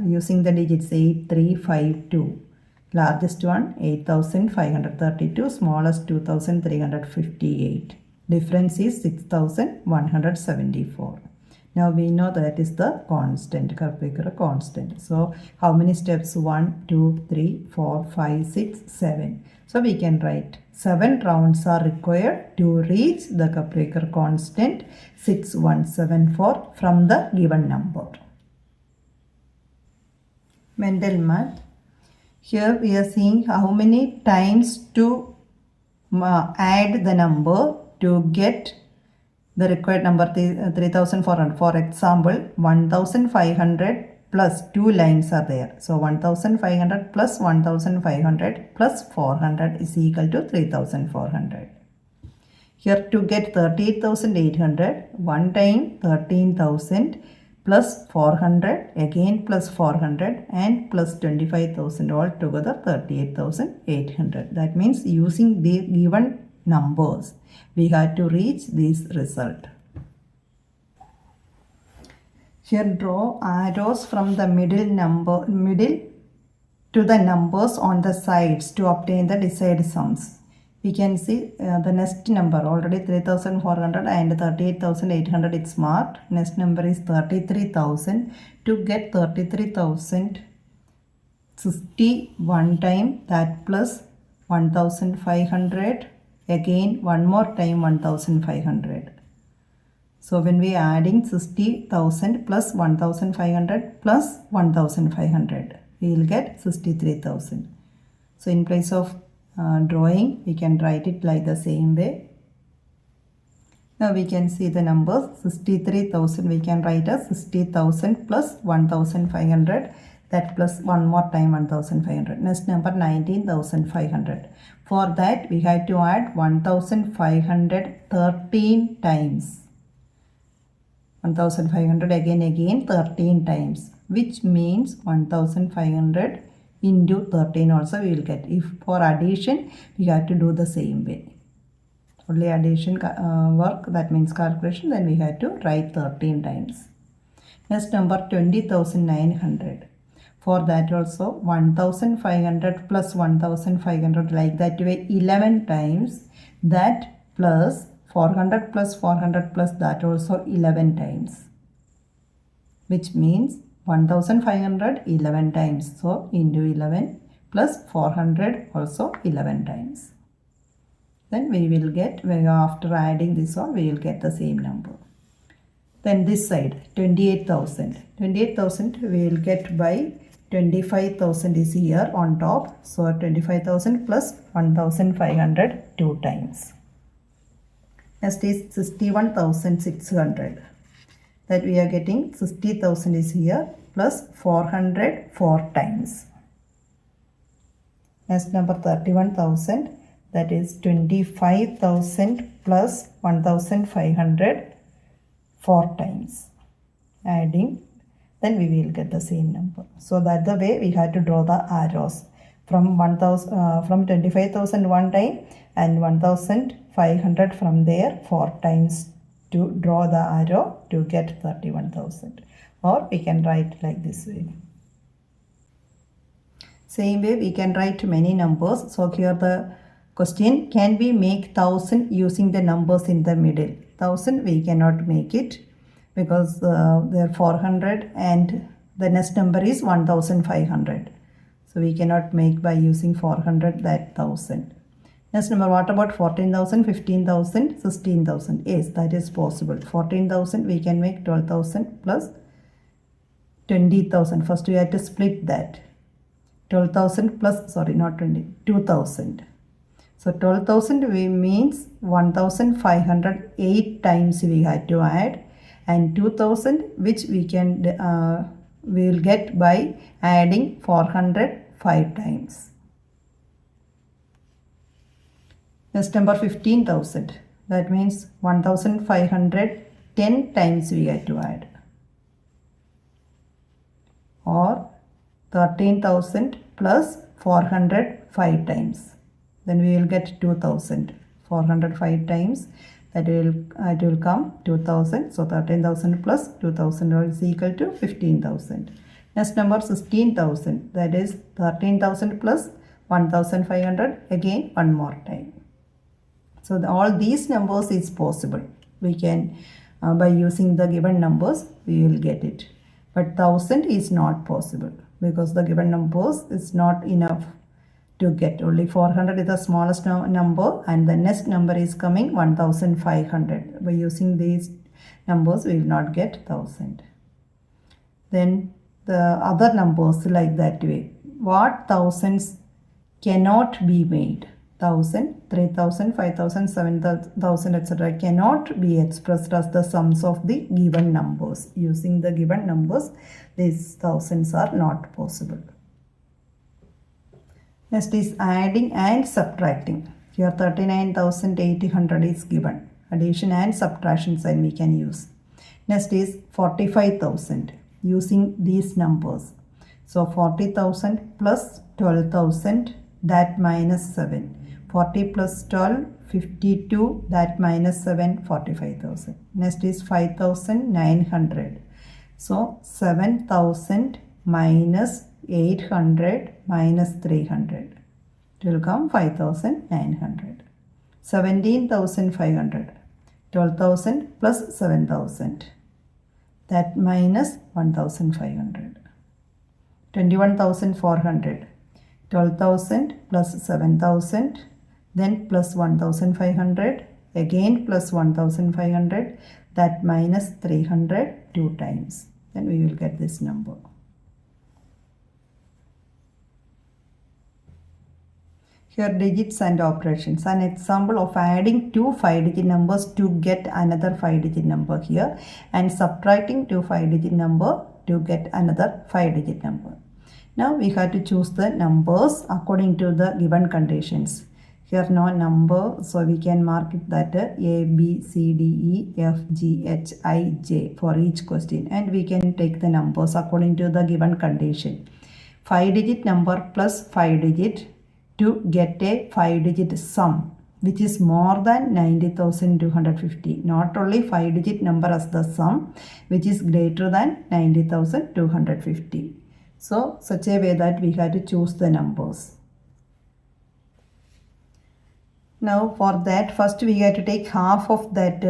using the digits 8352, largest one 8532, smallest 2358, difference is 6174. Now we know that is the constant, Kapekara constant. So how many steps? 1, 2, 3, 4, 5, 6, 7. So we can write 7 rounds are required to reach the Kapekara constant 6174 from the given number. Mental math. Here we are seeing how many times to add the number to get the required number 3400. For example, 1500 plus 2 lines are there. So 1500 plus 1500 plus 400 is equal to 3400. Here to get 38,800, one time 13,000 plus 400, again plus 400 and plus 25,000, all together 38,800. That means using the given numbers, we had to reach this result. Here draw arrows from the middle to the numbers on the sides to obtain the desired sums. We can see the next number already 3400 and 38,800 it's marked. Next number is 33,000. To get 33,000, 61 time, that plus 1,500, again one more time 1,500. So when we are adding 60,000 plus 1,500 plus 1,500, we will get 63,000. So in place of drawing, we can write it like the same way. Now we can see the numbers. 63,000 we can write as 60,000 plus 1,500, that plus one more time 1,500. Next number 19,500. For that we had to add 1,500 13 times. 1,500 again 13 times, which means 1,500 into 13 also we will get. If for addition, we have to do the same way. Only addition work, that means calculation, then we have to write 13 times. Next number 20,900. For that also 1,500 plus 1,500, like that way 11 times, that plus 400 plus 400 plus that also 11 times, which means 1,500 11 times. So into 11 plus 400 also 11 times. Then we will get, after adding this one, we will get the same number. Then this side 28,000. 28,000 we will get by 25,000 is here on top. So 25,000 plus 1,500 2 times. Next is 61,600. That we are getting 60,000 is here plus 400 4 times. Next number 31,000, that is 25,000 plus 1,500 4 times. Adding, then we will get the same number. So that the way we had to draw the arrows from 25,000 one time and 1,500 from there 4 times to draw the arrow to get 31,000. Or we can write like this way. Same way we can write many numbers. So here the question, can we make 1,000 using the numbers in the middle? 1,000 we cannot make it because there are 400 and the next number is 1,500. So we cannot make by using 400 that 1,000. Next number, what about 14,000, 15,000, 16,000? Yes, that is possible. 14,000 we can make 12,000 plus 20,000. First we have to split that. 12,000 plus, sorry, not 20, 2,000. So 12,000 we means 1,508 times we had to add, and 2,000 which we can we will get by adding 400 5 times. Next number 15,000. That means 1,500 10 times we have to add. Or 13,000 plus 400 5 times. Then we will get 2,000. 405 times, that will come 2,000. So 13,000 plus 2,000 is equal to 15,000. Next number 16,000. That is 13,000 plus 1,500. Again one more time. So all these numbers is possible. We can by using the given numbers we will get it. But 1,000 is not possible because the given numbers is not enough to get. Only 400 is the smallest number and the next number is coming 1,500. By using these numbers we will not get 1,000. Then the other numbers like that way. What thousands cannot be made? 1,000, 3,000, 5,000, 7,000 etc. cannot be expressed as the sums of the given numbers. Using the given numbers, these thousands are not possible. Next is adding and subtracting. Here 39,800 is given. Addition and subtraction sign we can use. Next is 45,000 using these numbers. So 40,000 plus 12,000, that minus 7. 40 plus 12, 52, that minus 7, 45,000. Next is 5,900. So 7,000 minus 800 minus 300. It will come 5,900. 17,500. 12,000 plus 7,000. That minus 1,500. 21,400. 12,000 plus 7,000. Then plus 1,500. Again plus 1,500. That minus 300 2 times. Then we will get this number. Here digits and operations. An example of adding two 5-digit numbers to get another 5-digit number here and subtracting two 5-digit number to get another 5-digit number. Now we have to choose the numbers according to the given conditions. Here no number, so we can mark it that A, B, C, D, E, F, G, H, I, J for each question, and we can take the numbers according to the given condition. 5-digit number plus 5-digit to get a 5-digit sum which is more than 90,250. Not only 5-digit number as the sum which is greater than 90,250. So such a way that we have to choose the numbers. Now for that, first we have to take half of that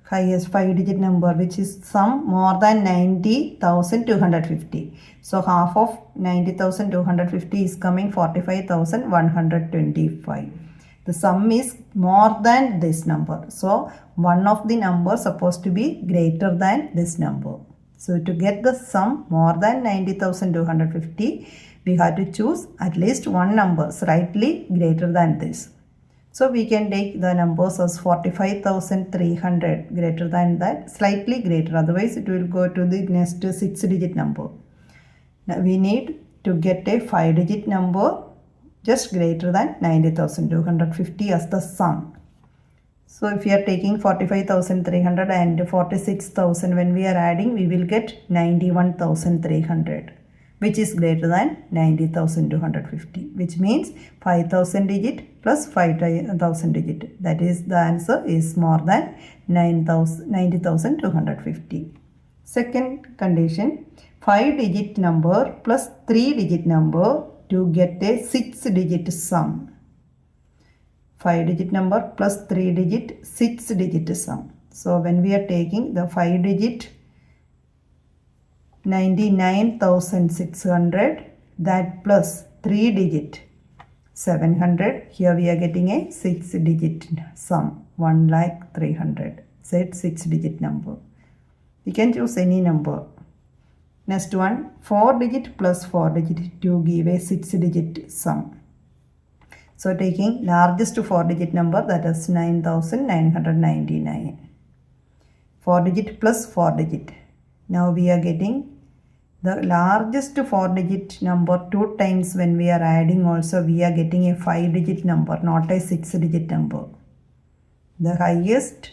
highest 5-digit number which is sum more than 90,250. So half of 90,250 is coming 45,125. The sum is more than this number. So one of the numbers supposed to be greater than this number. So to get the sum more than 90,250, we have to choose at least one number slightly greater than this. So we can take the numbers as 45,300 greater than that, slightly greater, otherwise it will go to the next 6-digit number. Now we need to get a 5-digit number just greater than 90,250 as the sum. So if we are taking 45,300 and 46,000, when we are adding, we will get 91,300. Which is greater than 90,250, which means 5,000 digit plus 5,000 digit. That is, the answer is more than 90,250. Second condition, 5-digit number plus 3-digit number to get a 6-digit sum. 5-digit number plus 3-digit 6-digit sum. So when we are taking the 5-digit 99,600, that plus 3-digit 700, here we are getting a 6-digit sum 1,300,000. So it's 6-digit number. We can choose any number. Next one, 4-digit plus 4-digit to give a 6-digit sum. So taking largest 4-digit number, that is 9,999. 4-digit plus 4-digit. Now we are getting The largest 4-digit number 2 times when we are adding also we are getting a 5-digit number, not a 6-digit number. The highest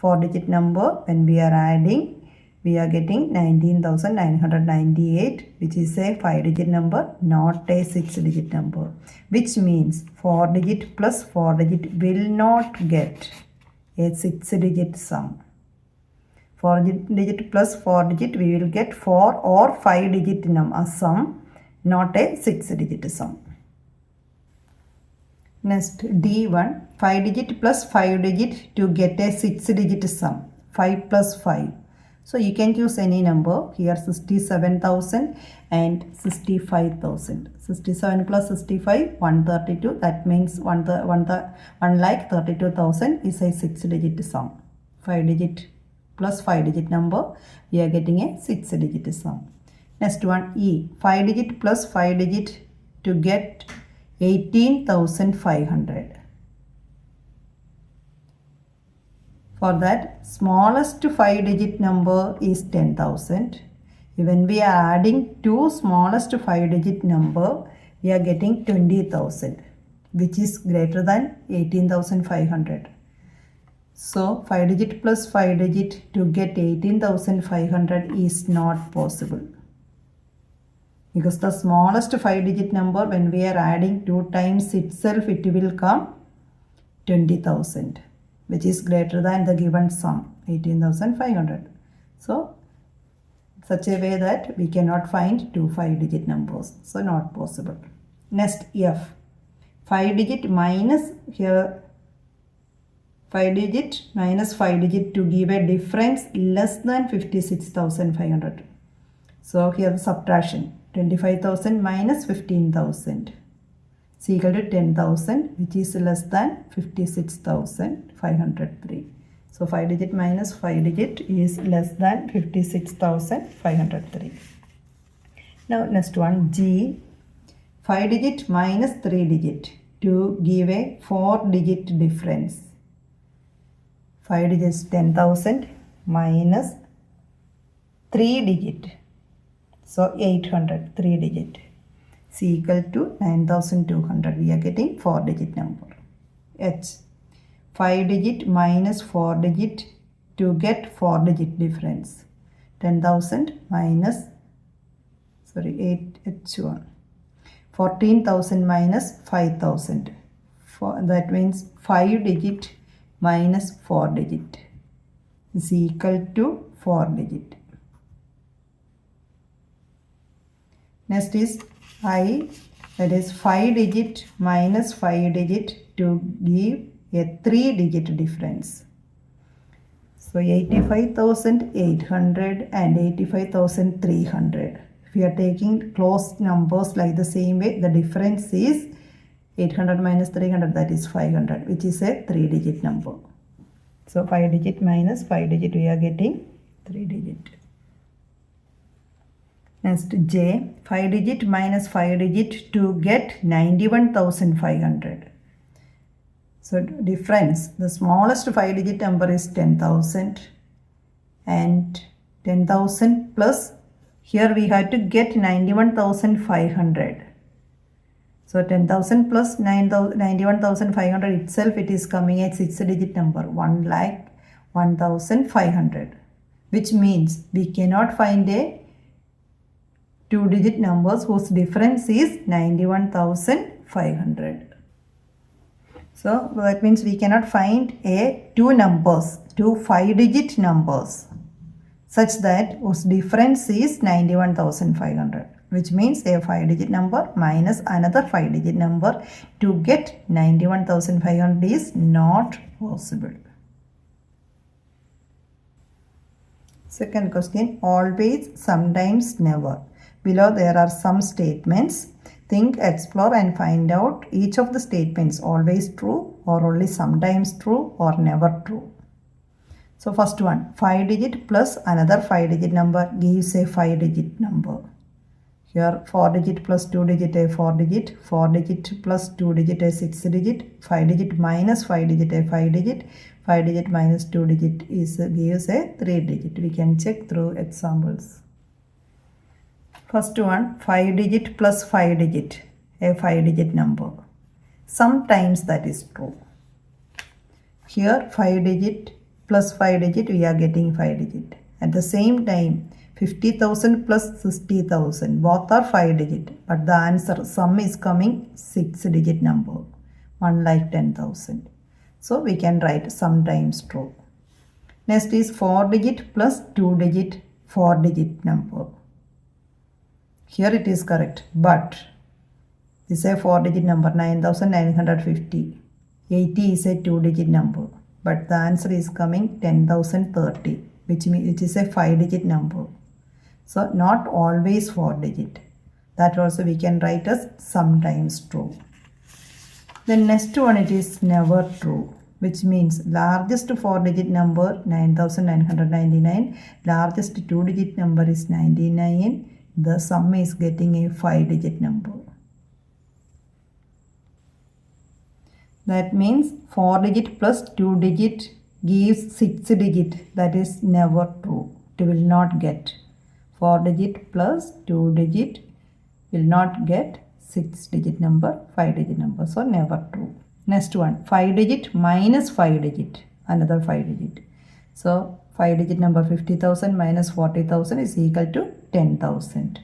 4-digit number when we are adding we are getting 19,998, which is a 5-digit number, not a 6-digit number, which means 4-digit plus 4-digit will not get a 6-digit sum. 4-digit plus 4-digit we will get 4 or 5-digit sum, not a 6-digit sum. Next, D1, 5-digit plus 5-digit to get a 6-digit sum, 5 plus 5. So you can choose any number. Here 67,000 and 65,000. 67 plus 65, 132. That means 1,32,000 is a 6-digit sum. 5-digit plus 5-digit number, we are getting a 6-digit sum. Next one, E, 5-digit plus 5-digit to get 18,500. For that, smallest 5-digit number is 10,000. When we are adding two smallest 5-digit number, we are getting 20,000, which is greater than 18,500. So 5-digit plus 5-digit to get 18,500 is not possible. Because the smallest 5-digit number when we are adding 2 times itself it will come 20,000, which is greater than the given sum 18,500. So such a way that we cannot find two 5-digit numbers. So not possible. Next, F, 5-digit minus here 5-digit minus 5-digit to give a difference less than 56,500. So here the subtraction, 25,000 minus 15,000 is equal to 10,000, which is less than 56,503. So 5-digit minus 5-digit is less than 56,503. Now next one, G, 5-digit minus 3-digit to give a 4-digit difference. 5 digits 10,000 minus 3-digit, so 800, 3-digit is equal to 9,200. We are getting 4-digit number. H, 5-digit minus 4-digit to get 4-digit difference. 10,000 minus 8H1, 14,000 minus 5,000. That means 5-digit minus 4-digit is equal to 4-digit. Next is I, that is 5-digit minus 5-digit to give a 3-digit difference. So 85,800 and 85,300. If we are taking close numbers like the same way, the difference is 800 minus 300, that is 500, which is a 3-digit number. So 5-digit minus 5-digit, we are getting 3-digit. Next, J, 5-digit minus 5-digit to get 91,500. So difference, the smallest 5-digit number is 10,000 and 10,000 plus, here we have to get 91,500. So 10,000 plus 91,500 itself, it is coming a 6-digit number, 1,01,500, which means we cannot find a 2-digit numbers whose difference is 91,500. So that means we cannot find two 5-digit numbers such that whose difference is 91,500. Which means a 5-digit number minus another 5-digit number to get 91,500 is not possible. Second question, always, sometimes, never. Below there are some statements. Think, explore and find out each of the statements always true or only sometimes true or never true. So first one, 5-digit plus another 5-digit number gives a 5-digit number. Here 4-digit plus 2-digit a 4-digit, 4-digit plus 2-digit a 6-digit, 5-digit minus 5-digit a 5-digit, 5-digit minus 2-digit gives a 3-digit. We can check through examples. First one, 5 digit plus 5 digit, a 5 digit number. Sometimes that is true. Here 5 digit plus 5 digit, we are getting 5 digit. At the same time, 50,000 plus 60,000, both are 5 digit, but the answer sum is coming 6 digit number, 1,10,000. So we can write sometimes true. Next is 4 digit plus 2 digit, 4 digit number. Here it is correct, but this is a 4 digit number, 9,950. 80 is a 2 digit number, but the answer is coming 10,030, which is a 5 digit number. So not always 4 digit. That also we can write as sometimes true. Then next one, it is never true, which means largest 4 digit number 9,999, largest 2 digit number is 99. The sum is getting a 5 digit number. That means 4 digit plus 2 digit gives 6 digit. That is never true. It will not get. 4 digit plus 2 digit will not get 6 digit number, 5 digit number. So never true. Next one, 5 digit minus 5 digit, another 5 digit. So 5 digit number 50,000 minus 40,000 is equal to 10,000.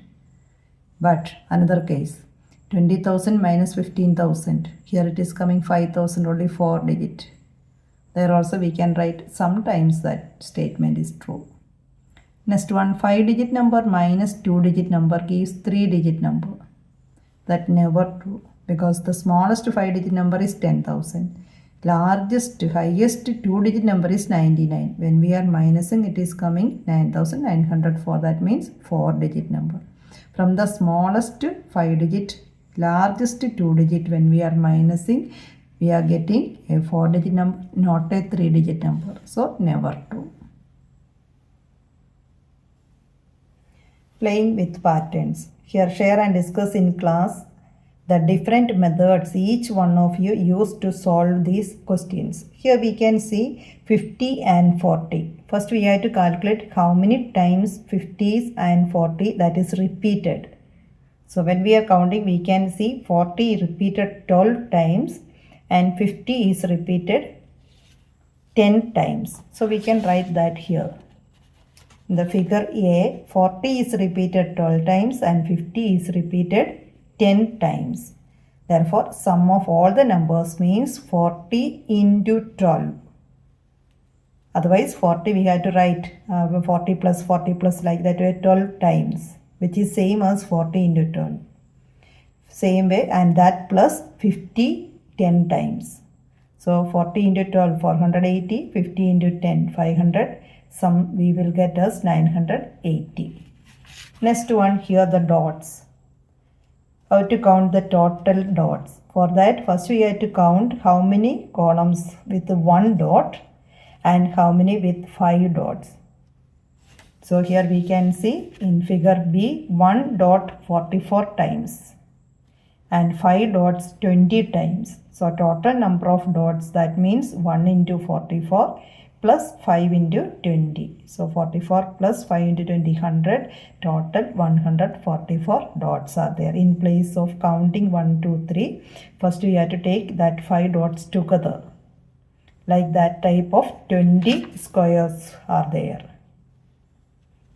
But another case, 20,000 minus 15,000. Here it is coming 5,000, only 4 digit. There also we can write sometimes that statement is true. Next one, 5 digit number minus 2 digit number gives 3 digit number. That never true, because the smallest 5 digit number is 10,000. Largest, highest 2 digit number is 99. When we are minusing, it is coming 9,904. That means 4 digit number. From the smallest 5 digit, largest 2 digit, when we are minusing, we are getting a 4 digit number, not a 3 digit number. So never true. Playing with patterns. Here share and discuss in class the different methods each one of you use to solve these questions. Here we can see 50 and 40. First we have to calculate how many times 50s and 40 that is repeated. So when we are counting, we can see 40 repeated 12 times and 50 is repeated 10 times. So we can write that here. In the figure A, 40 is repeated 12 times and 50 is repeated 10 times. Therefore, sum of all the numbers means 40 into 12. Otherwise, 40 we have to write 40 plus like that way 12 times, which is same as 40 into 12. Same way, and that plus 50 10 times. So 40 into 12, 480, 50 into 10, 500. Sum we will get as 980. Next one, here the dots. How to count the total dots? For that, first we have to count how many columns with 1 dot and how many with 5 dots. So here we can see in figure B, 1 dot 44 times and 5 dots 20 times. So total number of dots, that means 1 into 44 plus 5 into 20. So 44 plus 5 into 20, 100. Total 144 dots are there. In place of counting 1, 2, 3, first we have to take that 5 dots together. Like that type of 20 squares are there.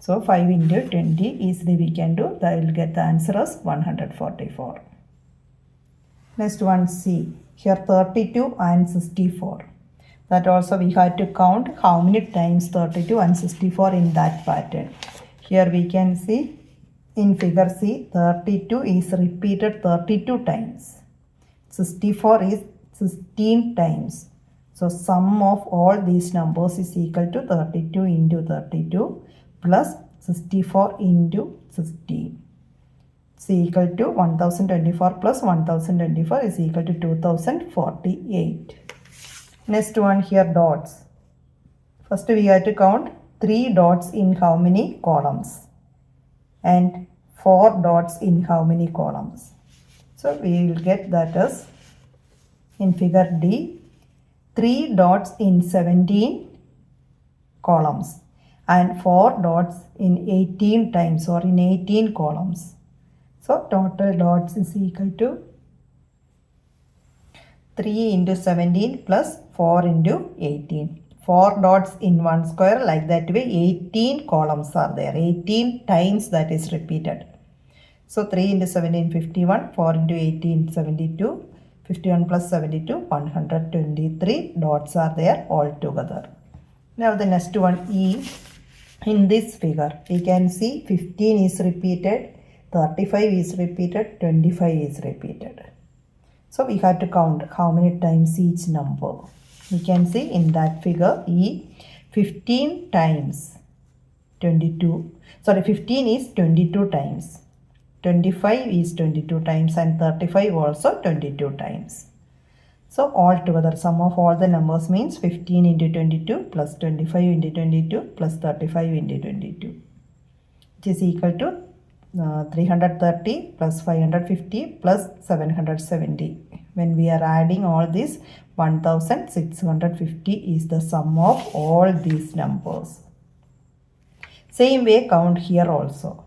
So 5 into 20 easily we can do. That will get the answer as 144. Next one, C. Here 32 and 64. That also we have to count how many times 32 and 64 in that pattern. Here we can see in figure C, 32 is repeated 32 times. 64 is 16 times. So sum of all these numbers is equal to 32 into 32 plus 64 into 16. Is equal to 1024 plus 1024 is equal to 2048. Next one, here dots. First we have to count 3 dots in how many columns and 4 dots in how many columns. So we will get that as in figure D, 3 dots in 17 columns and 4 dots in 18 times or in 18 columns. So total dots is equal to 3 into 17 plus 4 into 18. 4 dots in one square, like that way 18 columns are there. 18 times that is repeated. So 3 into 17, 51. 4 into 18, 72. 51 plus 72, 123 dots are there altogether. Now the next one E. In this figure, we can see 15 is repeated, 35 is repeated, 25 is repeated. So we have to count how many times each number. We can see in that figure E, 15 times 22. Sorry, 15 is 22 times. 25 is 22 times and 35 also 22 times. So altogether sum of all the numbers means 15 into 22 plus 25 into 22 plus 35 into 22, which is equal to 330 plus 550 plus 770. When we are adding all this, 1650 is the sum of all these numbers. Same way count here also.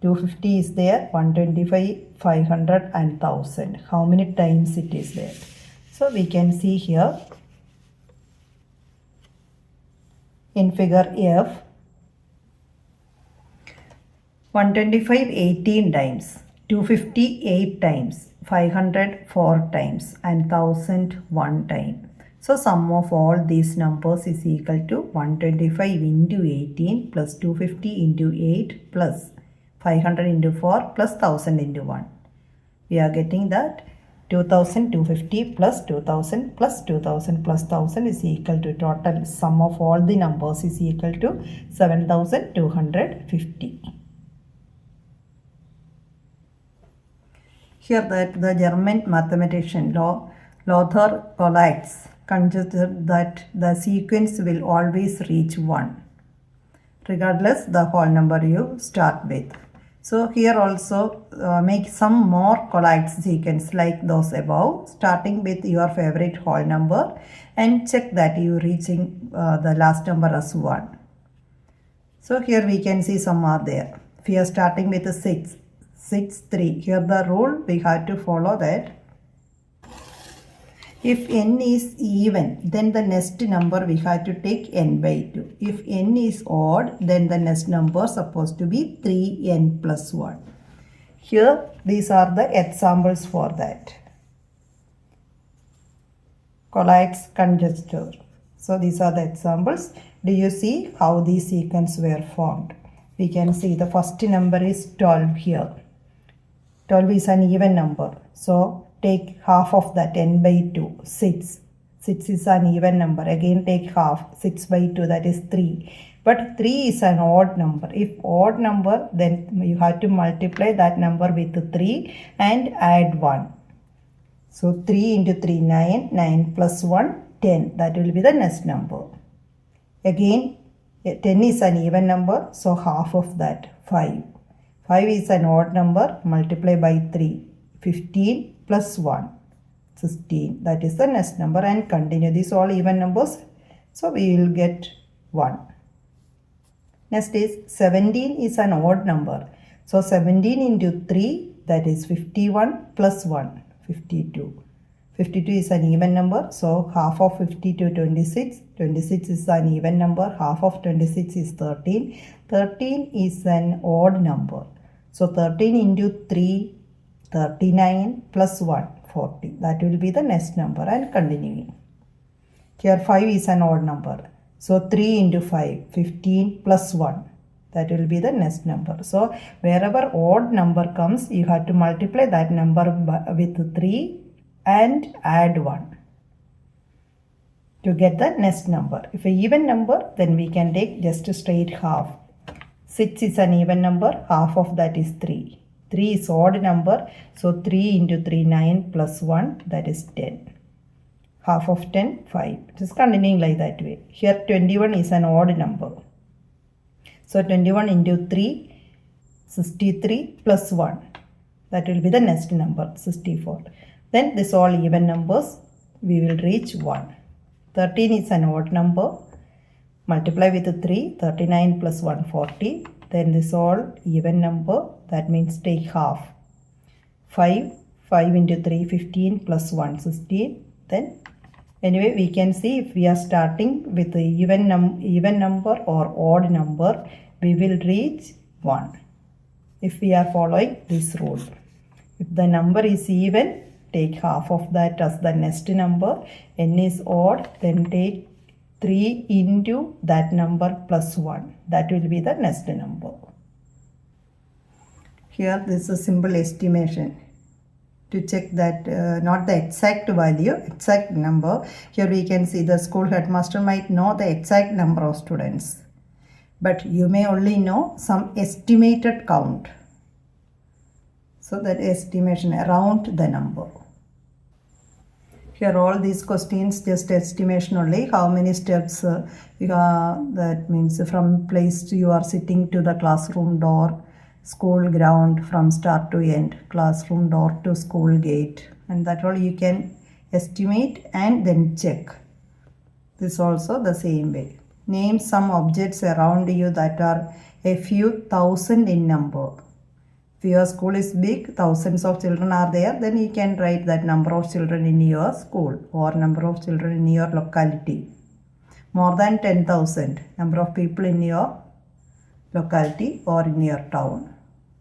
250 is there, 125, 500 and 1000. How many times it is there? So we can see here in figure F, 125 18 times, 250 8 times, 500 4 times and 1000 1 time. So sum of all these numbers is equal to 125 into 18 plus 250 into 8 plus 500 into 4 plus 1000 into 1. We are getting that 2250 plus 2000 plus 2000 plus 1000 is equal to total sum of all the numbers is equal to 7250. Here that the German mathematician Lothar Kollwitz conjectured that the sequence will always reach 1, regardless the whole number you start with. So here also make some more Kollwitz sequence like those above, starting with your favorite whole number and check that you reaching the last number as 1. So here we can see some are there. If we are starting with a 6, 3. Here the rule we have to follow that if n is even, then the next number we have to take n by 2. If n is odd, then the next number supposed to be 3n plus 1. Here these are the examples for that. Kollwitz conjecture. So these are the examples. Do you see how these sequences were formed? We can see the first number is 12 here. 12 is an even number. So take half of that, n by 2, 6. 6 is an even number. Again take half, 6 by 2, that is 3. But 3 is an odd number. If odd number, then you have to multiply that number with 3 and add 1. So 3 into 3, 9. 9 plus 1, 10. That will be the next number. Again, 10 is an even number. So half of that, 5. 5 is an odd number. Multiply by 3. 15 plus 1, 16. That is the next number and continue. These all even numbers. So we will get 1. Next is 17 is an odd number. So 17 into 3, that is 51 plus 1, 52. 52 is an even number. So half of 52, 26. 26 is an even number. Half of 26 is 13. 13 is an odd number. So 13 into 3, 39 plus 1, 40. That will be the next number and continuing. Here 5 is an odd number. So 3 into 5, 15 plus 1. That will be the next number. So wherever odd number comes, you have to multiply that number with 3 and add 1 to get the next number. If an even number, then we can take just straight half. 6 is an even number. Half of that is 3. 3 is odd number. So 3 into 3, 9 plus 1, that is 10. Half of 10, 5. Just continuing like that way. Here 21 is an odd number. So 21 into 3, 63 plus 1. That will be the next number, 64. Then this all even numbers, we will reach 1. 13 is an odd number. multiply with 3, 39 plus 140. Then this all even number, that means take half. 5 into 3, 15 plus 1, 16. Then anyway, we can see if we are starting with the even number or odd number, we will reach 1 if we are following this rule. If the number is even, take half of that as the next number. N is odd, then take 3 into that number plus 1. That will be the next number. Here this is a simple estimation to check that not the exact value, exact number. Here we can see the school headmaster might know the exact number of students, but you may only know some estimated count. So that estimation around the number. Here all these questions just estimation only. How many steps that means from place you are sitting to the classroom door, school ground from start to end, classroom door to school gate, and that all you can estimate and then check. This also the same way. Name some objects around you that are a few thousand in number. If your school is big, thousands of children are there, then you can write that number of children in your school or number of children in your locality. More than 10,000, number of people in your locality or in your town,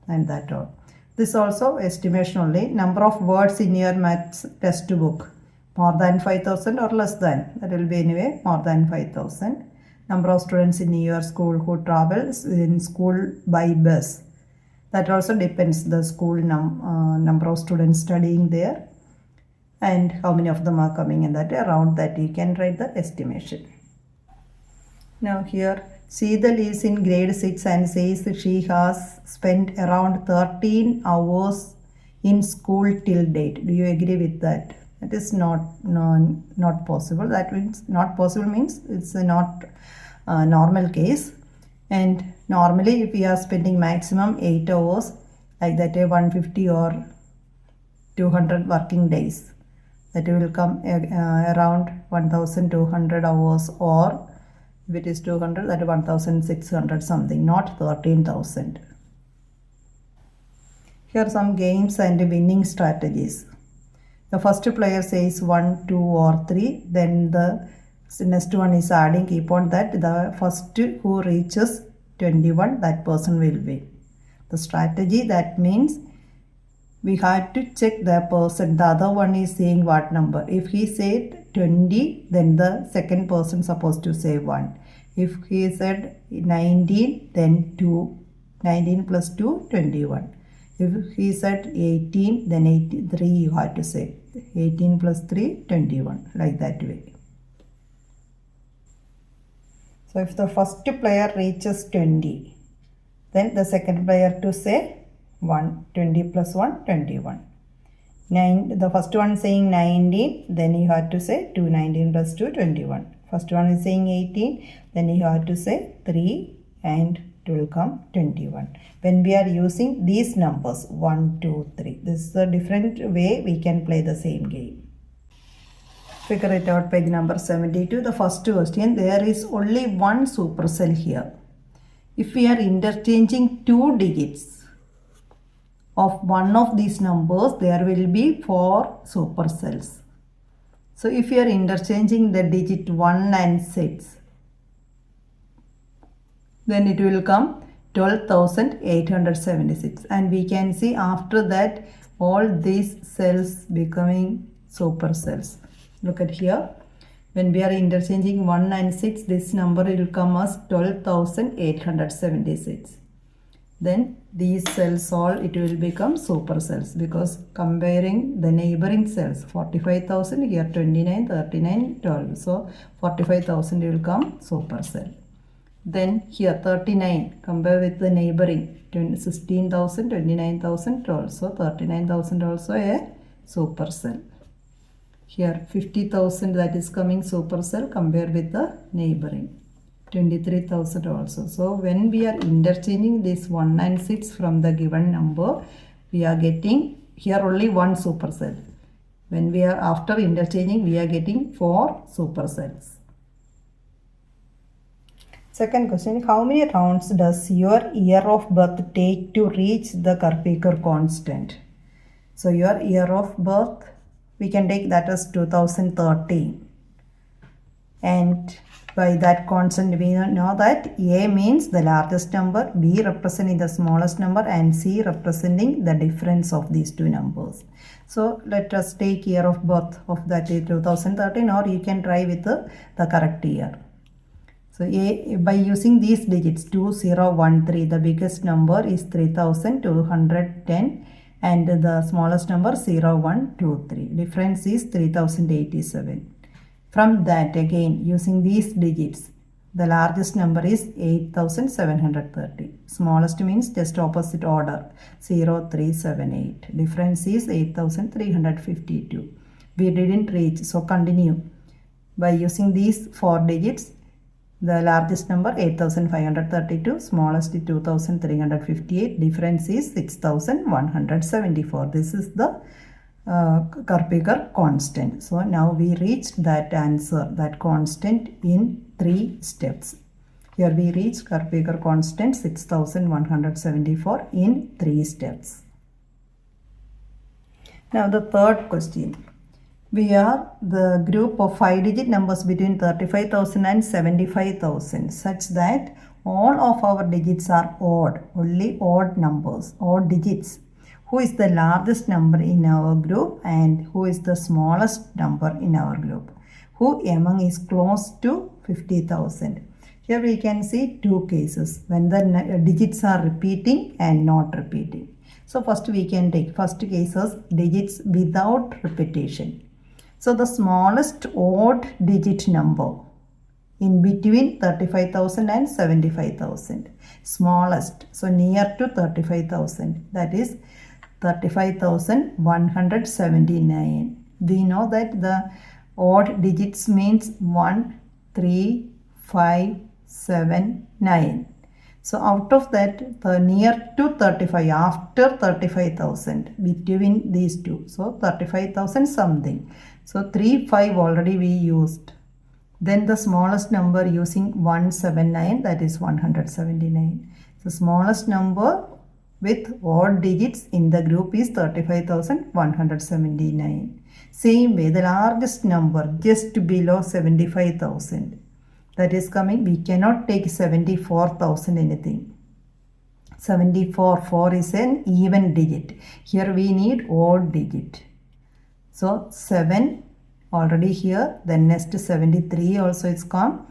and that all. This also estimation only. Number of words in your maths textbook, more than 5,000 or less than, that will be anyway more than 5,000. Number of students in your school who travels in school by bus, that also depends the school number of students studying there and how many of them are coming, and that around that you can write the estimation. Now here Sheetal is in grade 6 and says she has spent around 13 hours in school till date. Do you agree with that? That is not possible. That means not possible means it's a not normal case. And normally if we are spending maximum 8 hours, like that 150 or 200 working days, that will come around 1200 hours, or if it is 200, that 1600 something, not 13,000. Here are some games and winning strategies. The first player says 1, 2 or 3, then the next one is adding, keep on that. The first who reaches 21, that person will win. The strategy, that means we have to check the person, the other one is saying what number. If he said 20, then the second person supposed to say 1. If he said 19, then 2. 19 plus 2, 21. If he said 18, then 3 you have to say. 18 plus 3, 21. Like that way. So if the first player reaches 20, then the second player to say 1. 20 plus 1, 21. The first one saying 19, then you have to say 2. 19 plus 2, 21. First one is saying 18, then you have to say 3 and it will come 21. When we are using these numbers 1, 2, 3, this is a different way we can play the same game. Figure it out, page number 72. The first question, there is only one supercell here. If we are interchanging 2 digits of one of these numbers, there will be 4 supercells. So if you are interchanging the digit 1 and 6, then it will come 12,876, and we can see after that all these cells becoming supercells. Look at here, when we are interchanging 1 and 6, this number will come as 12,876. Then these cells all, it will become supercells, because comparing the neighboring cells, 45,000 here, 29, 39, 12. So 45,000 will come supercell. Then here 39, compare with the neighboring 16,000, 29,000, 12. So 39,000 also a supercell. Here 50,000, that is coming supercell, compare with the neighboring 23,000 also. So when we are interchanging this 1 and 6 from the given number, we are getting here only one supercell. When we are after interchanging, we are getting 4 supercells. Second question, how many rounds does your year of birth take to reach the Karpikar constant? So your year of birth, we can take that as 2013. And by that constant, we know that A means the largest number, B representing the smallest number, and C representing the difference of these two numbers. So let us take year of birth of that is 2013, or you can try with the correct year. So by using these digits 2013, the biggest number is 3210 and the smallest number 0123. Difference is 3087. From that, again using these digits, the largest number is 8730. Smallest means just opposite order 0378. Difference is 8352. We didn't reach, so continue. By using these four digits, the largest number 8532, smallest 2358, difference is 6174. This is the Karpikar constant. So now we reached that answer, that constant in 3 steps. Here we reached Karpikar constant 6174 in 3 steps. Now the third question. We are the group of 5-digit numbers between 35,000 and 75,000 such that all of our digits are odd, only odd numbers, odd digits. Who is the largest number in our group and who is the smallest number in our group? Who among is close to 50,000? Here we can see two cases when the digits are repeating and not repeating. So first we can take first case as digits without repetition. So the smallest odd digit number in between 35,000 and 75,000. Smallest, so near to 35,000, that is 35,179. We know that the odd digits means 1, 3, 5, 7, 9. So out of that, the near to 35, after 35,000, between these two, so 35,000 something. So 3, 5 already we used. Then the smallest number using 179, that is 179. The smallest number with odd digits in the group is 35,179. Same way, the largest number just below 75,000. That is coming, we cannot take 74,000 anything. 74, 4 is an even digit. Here we need odd digit. So 7 already here, then next 73 also is come,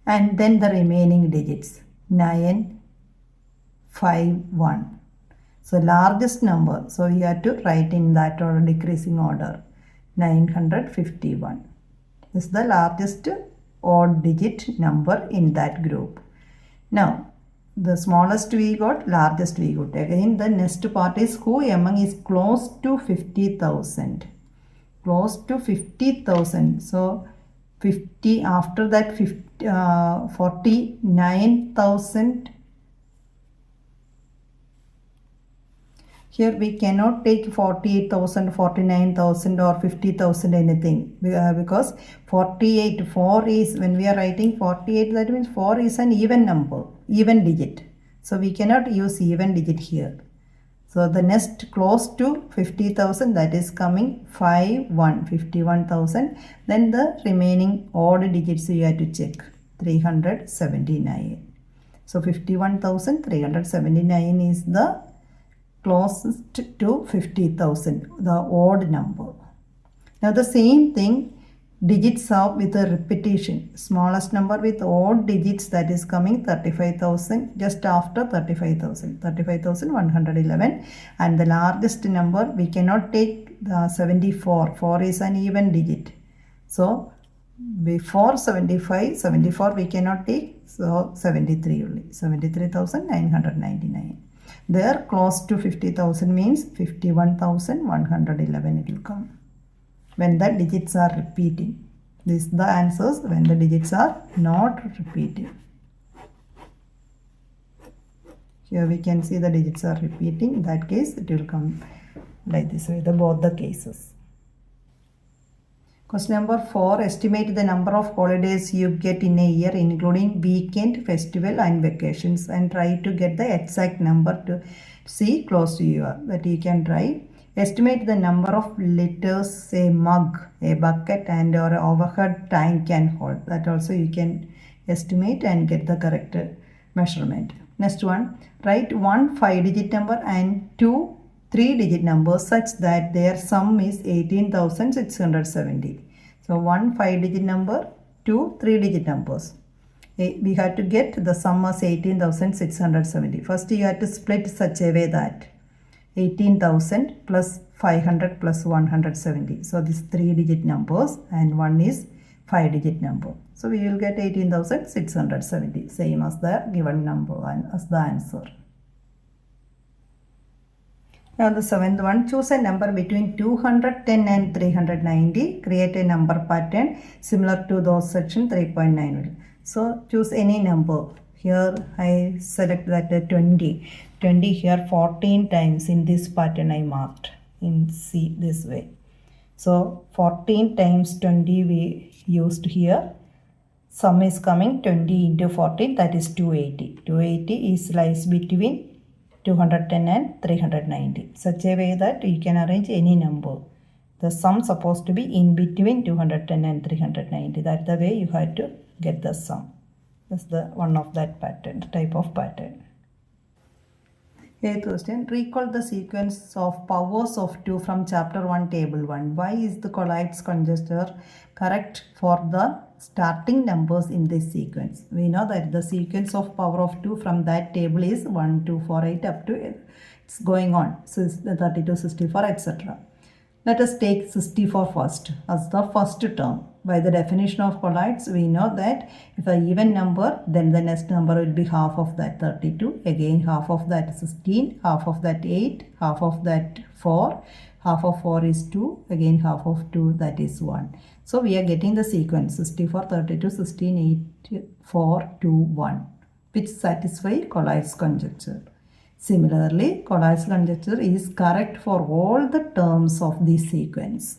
and then the remaining digits 9, 5, 1. So largest number, so we have to write in that order, decreasing order, 951. This is the largest odd digit number in that group. Now the smallest we got, largest we got. Again the next part is who among is close to 50,000. Close to 50,000. So 50, after that 49,000. Here we cannot take 48,000, 49,000 or 50,000 anything because 48, 4 is, when we are writing 48, that means 4 is an even number, even digit. So we cannot use even digit here. So the next close to 50,000, that is coming 5, 1, 51,000. Then the remaining odd digits you have to check, 379. So 51,379 is the closest to 50,000, the odd number. Now the same thing, digits are with a repetition. Smallest number with odd digits, that is coming 35,000, just after 35,000, 35,111. And the largest number, we cannot take the 74, 4 is an even digit. So before 75, 74 we cannot take, so 73 only, 73,999. There close to 50,000 means 51,111 it will come when the digits are repeating. This is the answers when the digits are not repeating. Here we can see the digits are repeating. In that case it will come like this way, both the cases. Question number 4. Estimate the number of holidays you get in a year including weekend, festival and vacations, and try to get the exact number to see close to you. That you can try. Estimate the number of liters a mug, a bucket and or overhead tank can hold. That also you can estimate and get the correct measurement. Next one. Write one 5-digit number and two 3-digit numbers such that their sum is 18,670. So one 5-digit number, two 3-digit numbers. We have to get the sum as 18,670. First you have to split such a way that 18,000 plus 500 plus 170. So these 3-digit numbers and one is 5-digit number. So we will get 18,670, same as the given number and as the answer. Now the 7th one, choose a number between 210 and 390. Create a number pattern similar to those section 3.9. So choose any number. Here I select that 20. 20 here 14 times in this pattern I marked in C this way. So 14 times 20 we used here. Sum is coming 20 into 14, that is 280. 280 is lies between 210 and 390. Such a way that you can arrange any number. The sum supposed to be in between 210 and 390. That's the way you have to get the sum. That's the one of that pattern, type of pattern. 8th question. Recall the sequence of powers of 2 from chapter 1 table 1. Why is the colloids conjecture correct for the starting numbers in this sequence? We know that the sequence of power of 2 from that table is 1, 2, 4, 8 up to it's going on. So 32, 64, etc. Let us take 64 first as the first term. By the definition of colloids, we know that if an even number, then the next number will be half of that 32, again half of that 16, half of that 8, half of that 4, half of 4 is 2, again half of 2, that is 1. So we are getting the sequence 64, 32, 16, 8, 4, 2, 1, which satisfy colloids conjecture. Similarly, colloids conjecture is correct for all the terms of this sequence.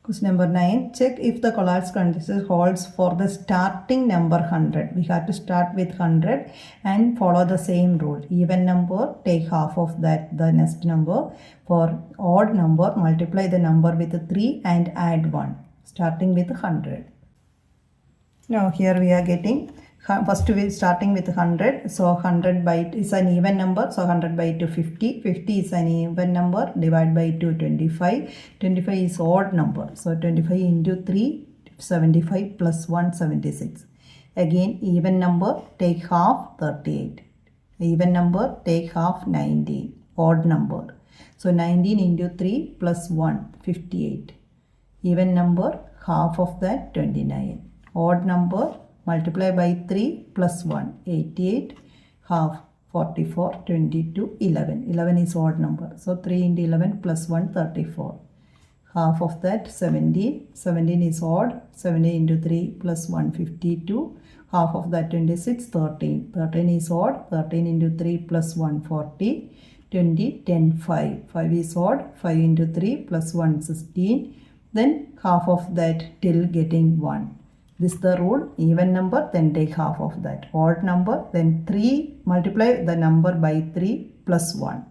Question number 9. Check if the colloids conjecture holds for the starting number 100. We have to start with 100 and follow the same rule. Even number, take half of that, the next number. For odd number, multiply the number with 3 and add 1, starting with 100. Now here we are getting, first we are starting with 100. So 100 by is an even number. So 100 by 2, 50. 50 is an even number. Divide by 2, 25. 25 is odd number. So 25 into 3, 75 plus 1, 76. Again even number, take half, 38. Even number, take half, 19. Odd number. So 19 into 3 plus 1, 58. Even number, half of that, 29. Odd number, multiply by 3 plus 1, 88, half, 44, 22, 11. 11 is odd number. So 3 into 11 plus 1, 34. Half of that, 17. 17 is odd. 17 into 3 plus 1, 52. Half of that, 26, 13. 13 is odd. 13 into 3 plus 1, 40. 20, 10, 5. 5 is odd. 5 into 3 plus 1, 16. Then half of that till getting 1. This is the rule. Even number, then take half of that. Odd number, then 3, multiply the number by 3 plus 1.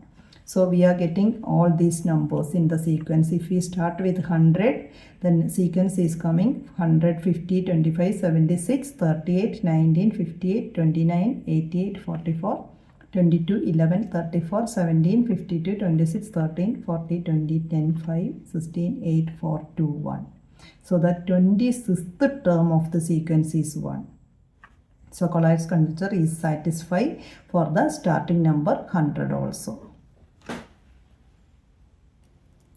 So we are getting all these numbers in the sequence. If we start with 100, then sequence is coming 100, 50, 25, 76, 38, 19, 58, 29, 88, 44, 22, 11, 34, 17, 52, 26, 13, 40, 20, 10, 5, 16, 8, 4, 2, 1. So the 26th term of the sequence is 1. So colloids conjecture is satisfied for the starting number 100 also.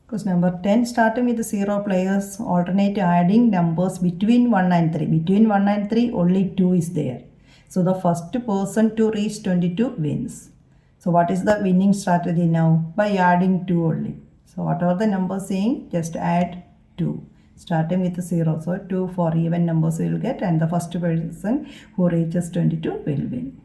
Question number 10. Starting with the 0 players, alternate adding numbers between 1 and 3. Between 1 and 3, only 2 is there. So the first person to reach 22 wins. So what is the winning strategy now? By adding 2 only. So whatever the number saying, just add 2. Starting with 0. So 2 for even numbers we will get, and the first person who reaches 22 will win.